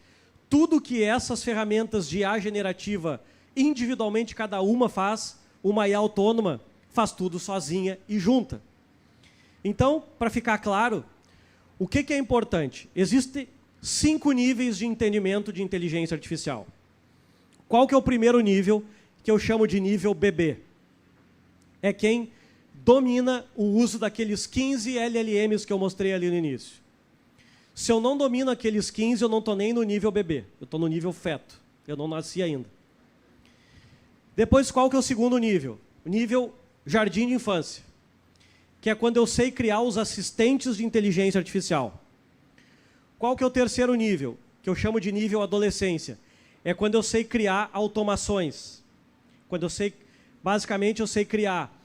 Speaker 2: tudo que essas ferramentas de IA generativa, individualmente cada uma faz, uma IA autônoma faz tudo sozinha e junta. Então, para ficar claro, o que é importante? Existem 5 níveis de entendimento de inteligência artificial. Qual que é o primeiro nível, que eu chamo de nível bebê? É quem domina o uso daqueles 15 LLMs que eu mostrei ali no início. Se eu não domino aqueles 15, eu não estou nem no nível bebê. Eu estou no nível feto. Eu não nasci ainda. Depois, qual que é o segundo nível? O nível jardim de infância, que é quando eu sei criar os assistentes de inteligência artificial. Qual que é o terceiro nível? Que eu chamo de nível adolescência. É quando eu sei criar automações. Quando eu sei, basicamente, eu sei criar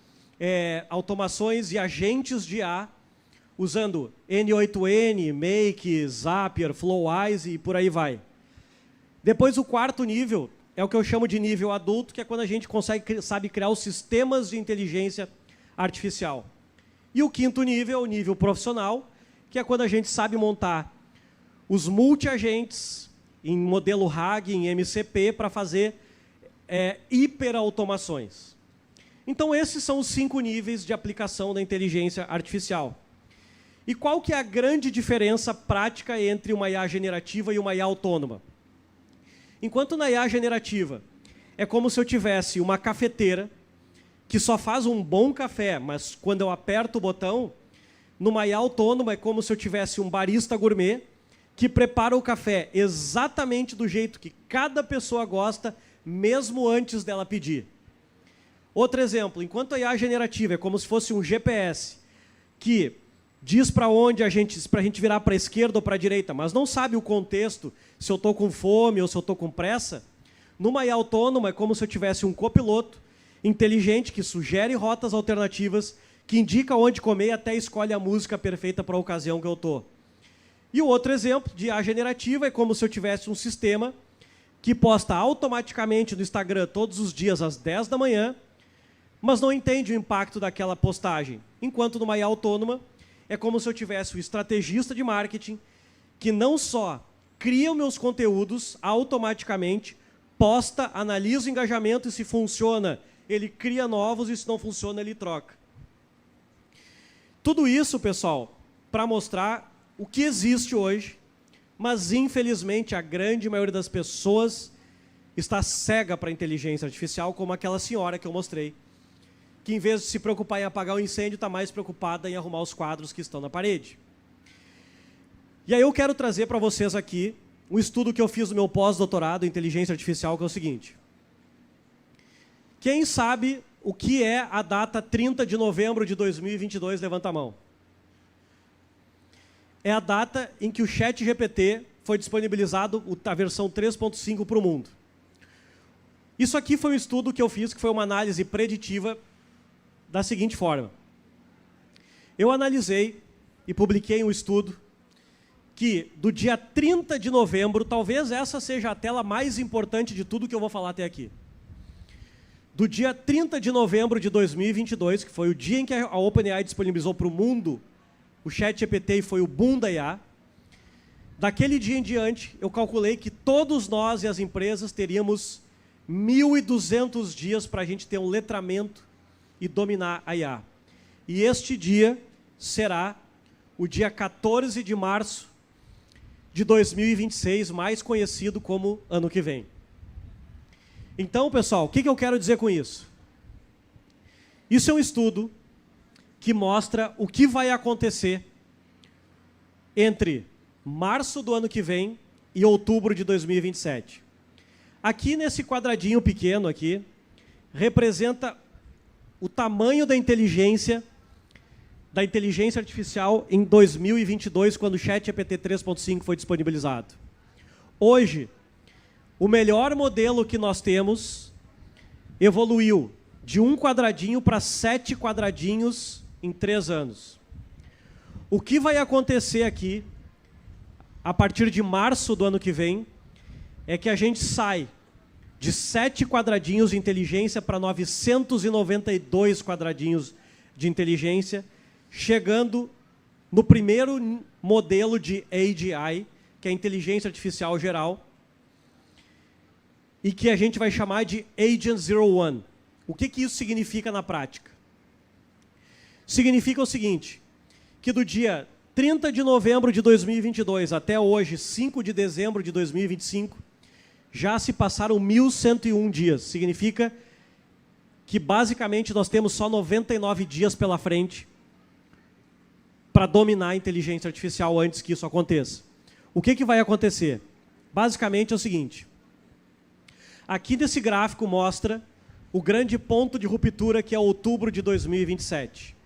Speaker 2: automações e agentes de IA usando N8N, Make, Zapier, Flowise e por aí vai. Depois, o quarto nível é o que eu chamo de nível adulto, que é quando a gente sabe criar os sistemas de inteligência artificial. E o quinto nível é o nível profissional, que é quando a gente sabe montar os multi-agentes em modelo RAG, em MCP, para fazer hiperautomações. Então, esses são os 5 níveis de aplicação da inteligência artificial. E qual que é a grande diferença prática entre uma IA generativa e uma IA autônoma? Enquanto na IA generativa, é como se eu tivesse uma cafeteira que só faz um bom café, mas quando eu aperto o botão, numa IA autônoma é como se eu tivesse um barista gourmet que prepara o café exatamente do jeito que cada pessoa gosta, mesmo antes dela pedir. Outro exemplo, enquanto a IA generativa é como se fosse um GPS que diz para onde a gente virar para a esquerda ou para a direita, mas não sabe o contexto, se eu estou com fome ou se eu estou com pressa, numa IA autônoma é como se eu tivesse um copiloto inteligente que sugere rotas alternativas, que indica onde comer e até escolhe a música perfeita para a ocasião que eu estou. E o outro exemplo de IA generativa é como se eu tivesse um sistema que posta automaticamente no Instagram todos os dias às 10 da manhã, mas não entende o impacto daquela postagem. Enquanto numa IA autônoma, é como se eu tivesse o estrategista de marketing que não só cria os meus conteúdos automaticamente, posta, analisa o engajamento e se funciona, ele cria novos e se não funciona, ele troca. Tudo isso, pessoal, para mostrar o que existe hoje, mas infelizmente a grande maioria das pessoas está cega para a inteligência artificial, como aquela senhora que eu mostrei, que em vez de se preocupar em apagar o incêndio, está mais preocupada em arrumar os quadros que estão na parede. E aí eu quero trazer para vocês aqui um estudo que eu fiz no meu pós-doutorado em inteligência artificial, que é o seguinte. Quem sabe o que é a data 30 de novembro de 2022? Levanta a mão. É a data em que o ChatGPT foi disponibilizado, a versão 3.5 para o mundo. Isso aqui foi um estudo que eu fiz, que foi uma análise preditiva da seguinte forma. Eu analisei e publiquei um estudo que do dia 30 de novembro, talvez essa seja a tela mais importante de tudo que eu vou falar até aqui. Do dia 30 de novembro de 2022, que foi o dia em que a OpenAI disponibilizou para o mundo o ChatGPT e foi o boom da IA, daquele dia em diante, eu calculei que todos nós e as empresas teríamos 1.200 dias para a gente ter um letramento e dominar a IA. E este dia será o dia 14 de março de 2026, mais conhecido como ano que vem. Então, pessoal, o que eu quero dizer com isso? Isso é um estudo que mostra o que vai acontecer entre março do ano que vem e outubro de 2027. Aqui nesse quadradinho pequeno aqui, representa o tamanho da inteligência artificial em 2022, quando o ChatGPT 3.5 foi disponibilizado. Hoje, o melhor modelo que nós temos evoluiu de 1 quadradinho para 7 quadradinhos em 3 anos. O que vai acontecer aqui, a partir de março do ano que vem, é que a gente sai de 7 quadradinhos de inteligência para 992 quadradinhos de inteligência, chegando no primeiro modelo de AGI, que é a inteligência artificial geral, e que a gente vai chamar de Agent 01. O que isso significa na prática? Significa o seguinte, que do dia 30 de novembro de 2022 até hoje, 5 de dezembro de 2025, já se passaram 1.101 dias. Significa que, basicamente, nós temos só 99 dias pela frente para dominar a inteligência artificial antes que isso aconteça. O que vai acontecer? Basicamente é o seguinte. Aqui nesse gráfico mostra o grande ponto de ruptura, que é outubro de 2027.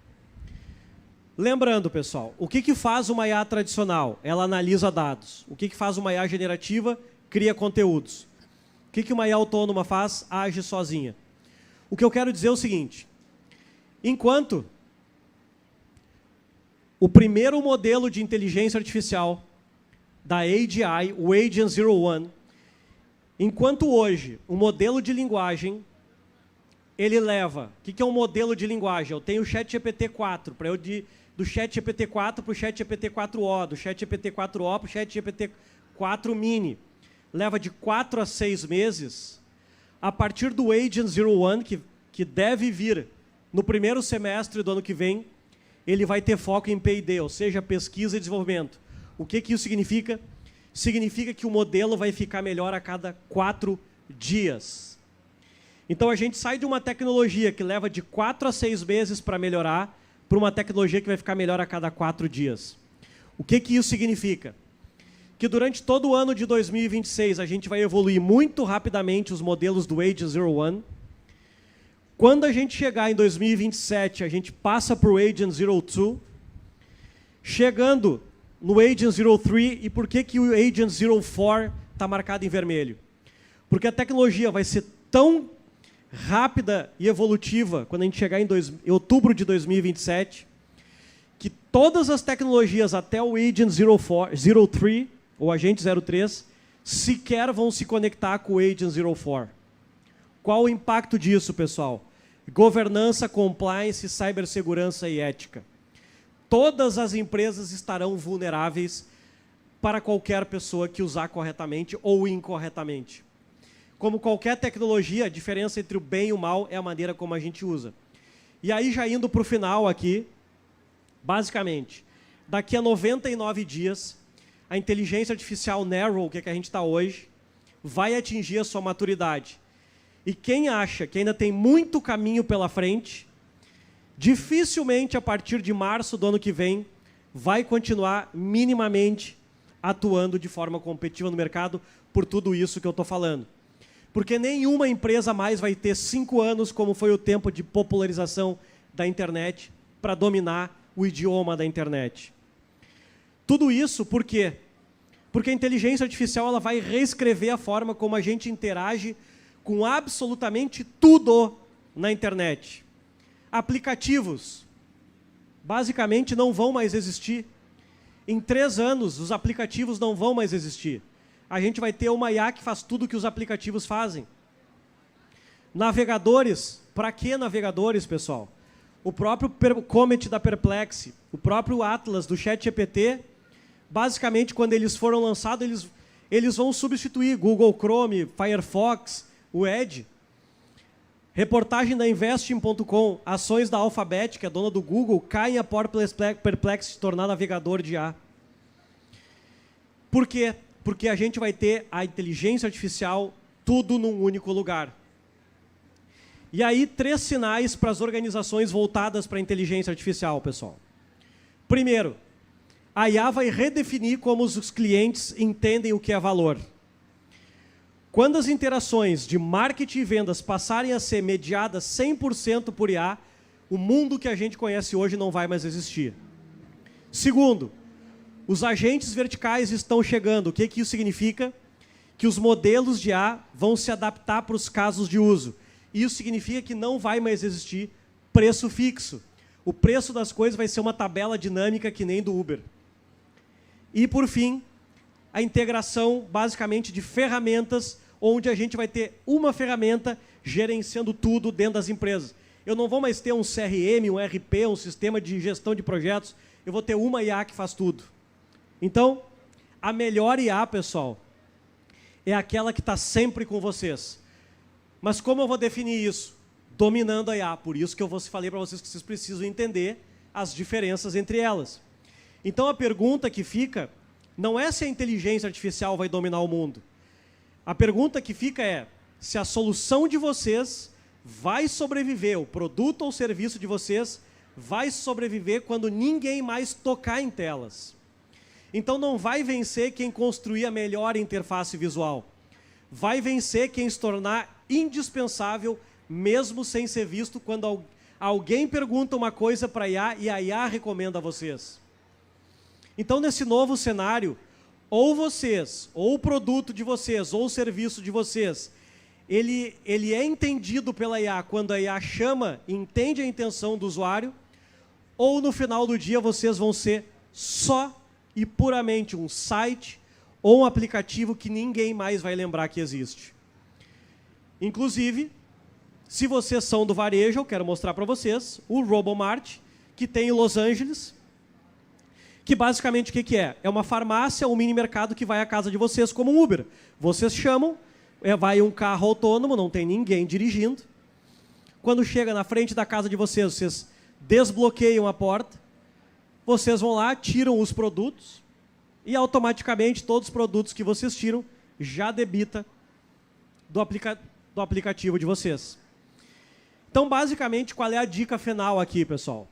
Speaker 2: Lembrando, pessoal, o que faz uma IA tradicional? Ela analisa dados. O que faz uma IA generativa? Cria conteúdos. O que uma IA autônoma faz? Age sozinha. O que eu quero dizer é o seguinte. Enquanto o primeiro modelo de inteligência artificial da AGI, o Agent 01, enquanto hoje o modelo de linguagem, ele leva... O que é um modelo de linguagem? Eu tenho o ChatGPT 4, para eu do ChatGPT 4 para o ChatGPT 4o, do ChatGPT 4o para o ChatGPT 4 mini. Leva de 4 a 6 meses. A partir do Agent 01, que deve vir no primeiro semestre do ano que vem, ele vai ter foco em P&D, ou seja, pesquisa e desenvolvimento. O que isso significa? Significa que o modelo vai ficar melhor a cada 4 dias. Então a gente sai de uma tecnologia que leva de 4 a 6 meses para melhorar, para uma tecnologia que vai ficar melhor a cada 4 dias. O que isso significa? que durante todo o ano de 2026 a gente vai evoluir muito rapidamente os modelos do Agent Zero One. Quando a gente chegar em 2027, a gente passa para o Agent Zero Two. Chegando no Agent Zero Three, e por que o Agent Zero Four está marcado em vermelho? Porque a tecnologia vai ser tão rápida e evolutiva quando a gente chegar em outubro de 2027, que todas as tecnologias até o Agent Zero Three, ou Agente 03, sequer vão se conectar com o Agent Zero Four. Qual o impacto disso, pessoal? Governança, compliance, cibersegurança e ética. Todas as empresas estarão vulneráveis para qualquer pessoa que usar corretamente ou incorretamente. Como qualquer tecnologia, a diferença entre o bem e o mal é a maneira como a gente usa. E aí, já indo para o final aqui, basicamente, daqui a 99 dias, a inteligência artificial Narrow, que é que a gente está hoje, vai atingir a sua maturidade. E quem acha que ainda tem muito caminho pela frente, dificilmente, a partir de março do ano que vem, vai continuar minimamente atuando de forma competitiva no mercado por tudo isso que eu estou falando. Porque nenhuma empresa mais vai ter 5 anos, como foi o tempo de popularização da internet, para dominar o idioma da internet. Tudo isso por quê? Porque a inteligência artificial ela vai reescrever a forma como a gente interage com absolutamente tudo na internet. Aplicativos, basicamente, não vão mais existir. Em 3 anos, os aplicativos não vão mais existir. A gente vai ter uma IA que faz tudo o que os aplicativos fazem. Navegadores, para que navegadores, pessoal? O próprio Comet da Perplexity, o próprio Atlas do ChatGPT, basicamente, quando eles foram lançados, eles vão substituir Google Chrome, Firefox, o Edge. Reportagem da Investing.com, ações da Alphabet, que é dona do Google, caem após Perplexity se tornar navegador de IA. Por quê? Porque a gente vai ter a inteligência artificial tudo num único lugar. E aí, 3 sinais para as organizações voltadas para a inteligência artificial, pessoal. Primeiro, a IA vai redefinir como os clientes entendem o que é valor. Quando as interações de marketing e vendas passarem a ser mediadas 100% por IA, o mundo que a gente conhece hoje não vai mais existir. Segundo, os agentes verticais estão chegando. O que isso significa? Que os modelos de IA vão se adaptar para os casos de uso. Isso significa que não vai mais existir preço fixo. O preço das coisas vai ser uma tabela dinâmica que nem do Uber. E, por fim, a integração, basicamente, de ferramentas, onde a gente vai ter uma ferramenta gerenciando tudo dentro das empresas. Eu não vou mais ter um CRM, um RP, um sistema de gestão de projetos. Eu vou ter uma IA que faz tudo. Então, a melhor IA, pessoal, é aquela que está sempre com vocês. Mas como eu vou definir isso? Dominando a IA. Por isso que eu falei para vocês que vocês precisam entender as diferenças entre elas. Então, a pergunta que fica não é se a inteligência artificial vai dominar o mundo. A pergunta que fica é se a solução de vocês vai sobreviver, o produto ou serviço de vocês vai sobreviver quando ninguém mais tocar em telas. Então, não vai vencer quem construir a melhor interface visual. Vai vencer quem se tornar indispensável, mesmo sem ser visto, quando alguém pergunta uma coisa para a IA e a IA recomenda a vocês. Então, nesse novo cenário, ou vocês, ou o produto de vocês, ou o serviço de vocês, ele é entendido pela IA quando a IA chama e entende a intenção do usuário, ou no final do dia vocês vão ser só e puramente um site ou um aplicativo que ninguém mais vai lembrar que existe. Inclusive, se vocês são do varejo, eu quero mostrar para vocês o Robomart, que tem em Los Angeles, que basicamente o que é? É uma farmácia, um mini mercado que vai à casa de vocês como um Uber. Vocês chamam, vai um carro autônomo, não tem ninguém dirigindo. Quando chega na frente da casa de vocês, vocês desbloqueiam a porta, vocês vão lá, tiram os produtos e automaticamente todos os produtos que vocês tiram já debita do aplicativo de vocês. Então, basicamente, qual é a dica final aqui, pessoal?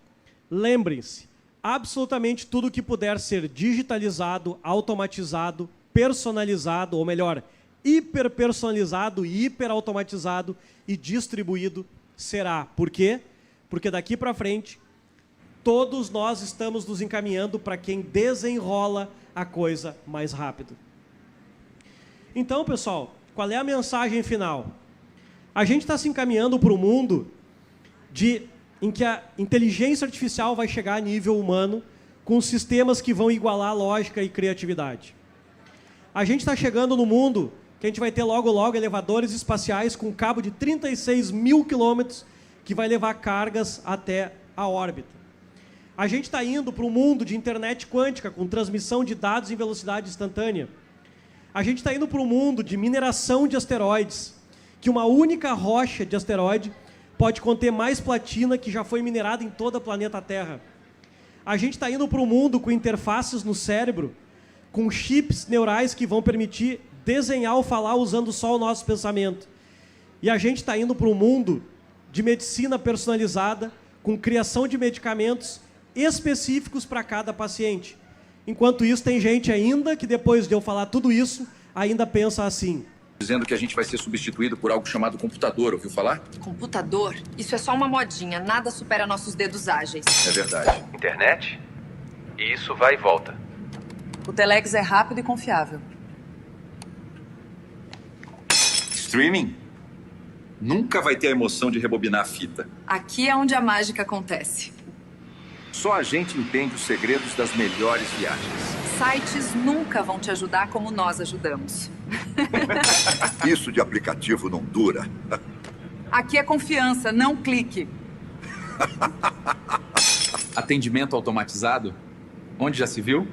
Speaker 2: Lembrem-se, absolutamente tudo que puder ser digitalizado, automatizado, personalizado, ou melhor, hiperpersonalizado, hiperautomatizado e distribuído será. Por quê? Porque daqui para frente, todos nós estamos nos encaminhando para quem desenrola a coisa mais rápido. Então, pessoal, qual é a mensagem final? A gente está se encaminhando para um mundo em que a inteligência artificial vai chegar a nível humano, com sistemas que vão igualar lógica e criatividade. A gente está chegando no mundo que a gente vai ter logo, logo elevadores espaciais com cabo de 36 mil quilômetros que vai levar cargas até a órbita. A gente está indo para um mundo de internet quântica com transmissão de dados em velocidade instantânea. A gente está indo para um mundo de mineração de asteroides, que uma única rocha de asteroide pode conter mais platina que já foi minerada em todo o planeta Terra. A gente está indo para um mundo com interfaces no cérebro, com chips neurais que vão permitir desenhar ou falar usando só o nosso pensamento. E a gente está indo para um mundo de medicina personalizada, com criação de medicamentos específicos para cada paciente. Enquanto isso, tem gente ainda que, depois de eu falar tudo isso, ainda pensa assim.
Speaker 6: Dizendo que a gente vai ser substituído por algo chamado computador, ouviu falar?
Speaker 7: Computador? Isso é só uma modinha, nada supera nossos dedos ágeis.
Speaker 6: É verdade.
Speaker 8: Internet? E isso vai e volta.
Speaker 7: O Telex é rápido e confiável.
Speaker 6: Streaming? Nunca vai ter a emoção de rebobinar a fita.
Speaker 7: Aqui é onde a mágica acontece.
Speaker 6: Só a gente entende os segredos das melhores viagens.
Speaker 7: Sites nunca vão te ajudar como nós ajudamos.
Speaker 9: Isso de aplicativo não dura.
Speaker 7: Aqui é confiança, não clique.
Speaker 4: Atendimento automatizado? Onde já se viu?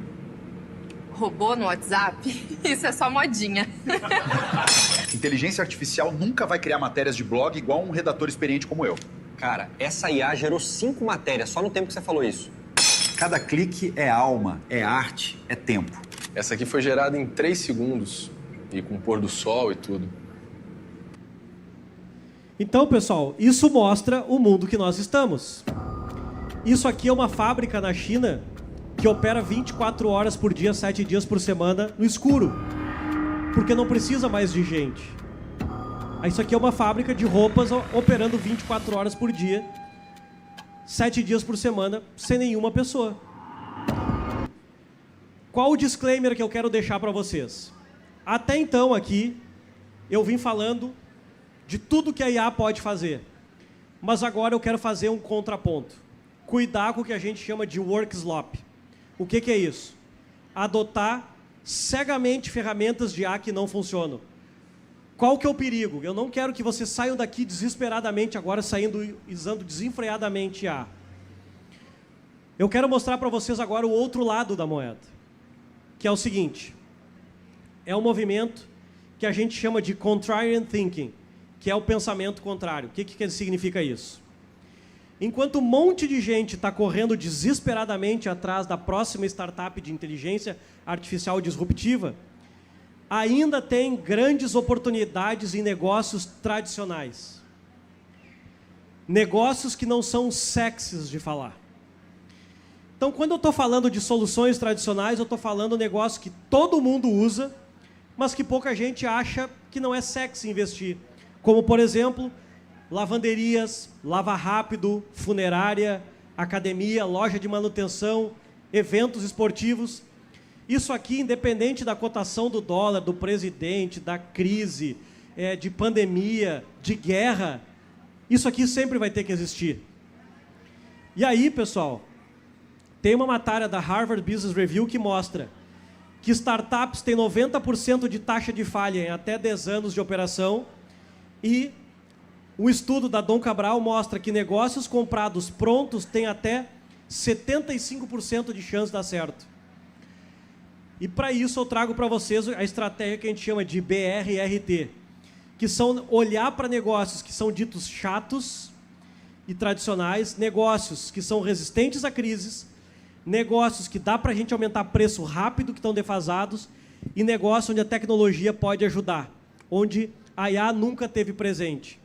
Speaker 7: Robô no WhatsApp? Isso é só modinha.
Speaker 10: Inteligência artificial nunca vai criar matérias de blog igual um redator experiente como eu.
Speaker 11: Cara, essa IA gerou 5 matérias só no tempo que você falou isso.
Speaker 10: Cada clique é alma, é arte, é tempo.
Speaker 8: Essa aqui foi gerada em 3 segundos. E com o pôr do sol e tudo.
Speaker 2: Então, pessoal, isso mostra o mundo que nós estamos. Isso aqui é uma fábrica na China que opera 24 horas por dia, 7 dias por semana, no escuro. Porque não precisa mais de gente. Isso aqui é uma fábrica de roupas operando 24 horas por dia, 7 dias por semana, sem nenhuma pessoa. Qual o disclaimer que eu quero deixar para vocês? Até então aqui, eu vim falando de tudo que a IA pode fazer. Mas agora eu quero fazer um contraponto. Cuidar com o que a gente chama de work slop. O que é isso? Adotar cegamente ferramentas de IA que não funcionam. Qual que é o perigo? Eu não quero que vocês saiam daqui desesperadamente agora, usando desenfreadamente IA. Eu quero mostrar para vocês agora o outro lado da moeda. Que é o seguinte. É um movimento que a gente chama de contrarian thinking, que é o pensamento contrário. O que significa isso? Enquanto um monte de gente está correndo desesperadamente atrás da próxima startup de inteligência artificial disruptiva, ainda tem grandes oportunidades em negócios tradicionais. Negócios que não são sexys de falar. Então, quando eu estou falando de soluções tradicionais, eu estou falando de negócio que todo mundo usa, mas que pouca gente acha que não é sexy investir. Como, por exemplo, lavanderias, lava rápido, funerária, academia, loja de manutenção, eventos esportivos. Isso aqui, independente da cotação do dólar, do presidente, da crise, de pandemia, de guerra, isso aqui sempre vai ter que existir. E aí, pessoal, tem uma matéria da Harvard Business Review que mostra que startups têm 90% de taxa de falha em até 10 anos de operação e um estudo da Dom Cabral mostra que negócios comprados prontos têm até 75% de chance de dar certo. E para isso eu trago para vocês a estratégia que a gente chama de BRRT, que são olhar para negócios que são ditos chatos e tradicionais, negócios que são resistentes a crises, negócios que dá para a gente aumentar preço rápido, que estão defasados, e negócios onde a tecnologia pode ajudar, onde a IA nunca teve presente.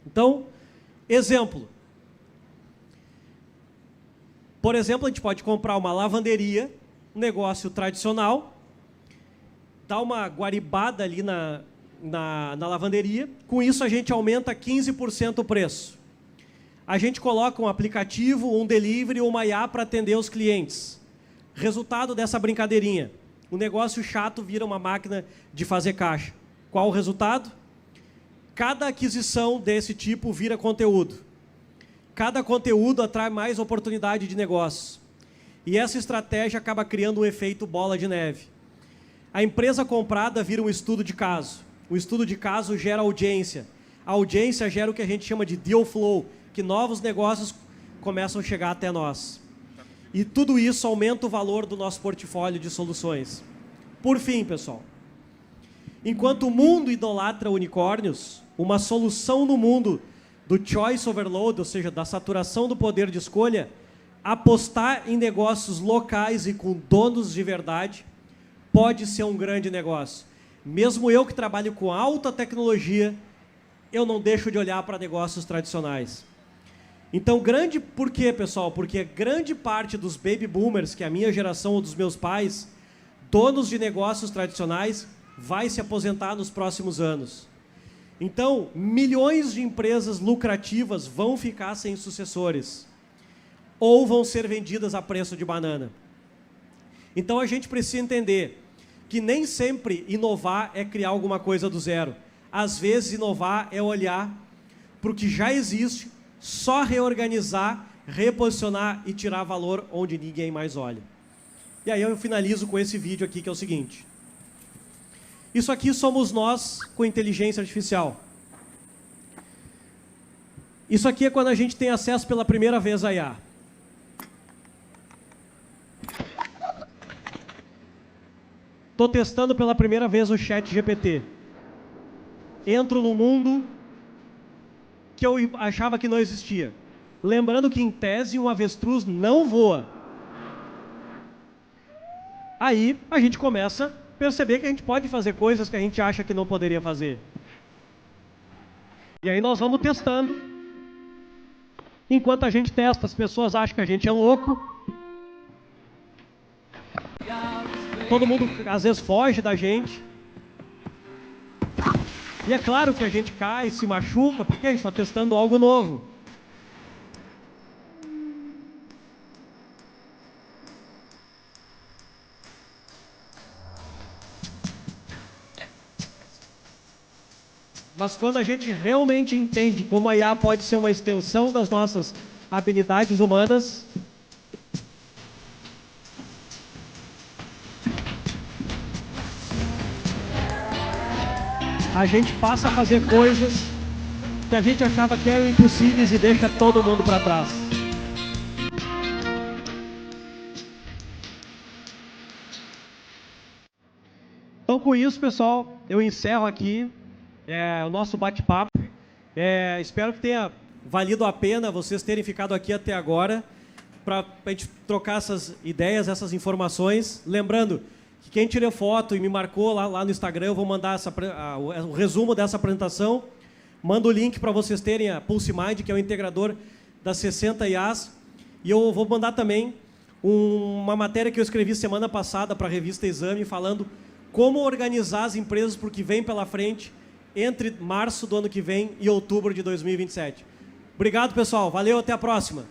Speaker 2: Então, exemplo. Por exemplo, a gente pode comprar uma lavanderia, um negócio tradicional, dá uma guaribada ali na lavanderia. Com isso, a gente aumenta 15% o preço. A gente coloca um aplicativo, um delivery, uma IA para atender os clientes. Resultado dessa brincadeirinha. O negócio chato vira uma máquina de fazer caixa. Qual o resultado? Cada aquisição desse tipo vira conteúdo. Cada conteúdo atrai mais oportunidade de negócio. E essa estratégia acaba criando um efeito bola de neve. A empresa comprada vira um estudo de caso. O estudo de caso gera audiência. A audiência gera o que a gente chama de deal flow, que novos negócios começam a chegar até nós. E tudo isso aumenta o valor do nosso portfólio de soluções. Por fim, pessoal, enquanto o mundo idolatra unicórnios, uma solução no mundo do choice overload, ou seja, da saturação do poder de escolha, apostar em negócios locais e com donos de verdade pode ser um grande negócio. Mesmo eu que trabalho com alta tecnologia, eu não deixo de olhar para negócios tradicionais. Então, por quê, pessoal? Porque grande parte dos baby boomers, que é a minha geração ou dos meus pais, donos de negócios tradicionais, vai se aposentar nos próximos anos. Então, milhões de empresas lucrativas vão ficar sem sucessores ou vão ser vendidas a preço de banana. Então, a gente precisa entender que nem sempre inovar é criar alguma coisa do zero. Às vezes, inovar é olhar para o que já existe, só reorganizar, reposicionar e tirar valor onde ninguém mais olha. E aí eu finalizo com esse vídeo aqui, que é o seguinte. Isso aqui somos nós com inteligência artificial. Isso aqui é quando a gente tem acesso pela primeira vez à IA. Estou testando pela primeira vez o ChatGPT. Entro num mundo que eu achava que não existia. Lembrando que, em tese, um avestruz não voa. Aí, a gente começa a perceber que a gente pode fazer coisas que a gente acha que não poderia fazer. E aí nós vamos testando. Enquanto a gente testa, as pessoas acham que a gente é louco. Todo mundo, às vezes, foge da gente. E é claro que a gente cai, se machuca, porque a gente está testando algo novo. Mas quando a gente realmente entende como a IA pode ser uma extensão das nossas habilidades humanas, a gente passa a fazer coisas que a gente achava que eram impossíveis e deixa todo mundo para trás. Então, com isso, pessoal, eu encerro aqui o nosso bate-papo. Espero que tenha valido a pena vocês terem ficado aqui até agora para a gente trocar essas ideias, essas informações. Lembrando que quem tirou foto e me marcou lá no Instagram, eu vou mandar o resumo dessa apresentação. Mando o link para vocês terem a PulseMind, que é o integrador das 60 IAs. E eu vou mandar também uma matéria que eu escrevi semana passada para a revista Exame, falando como organizar as empresas para o que vem pela frente entre março do ano que vem e outubro de 2027. Obrigado, pessoal. Valeu, até a próxima.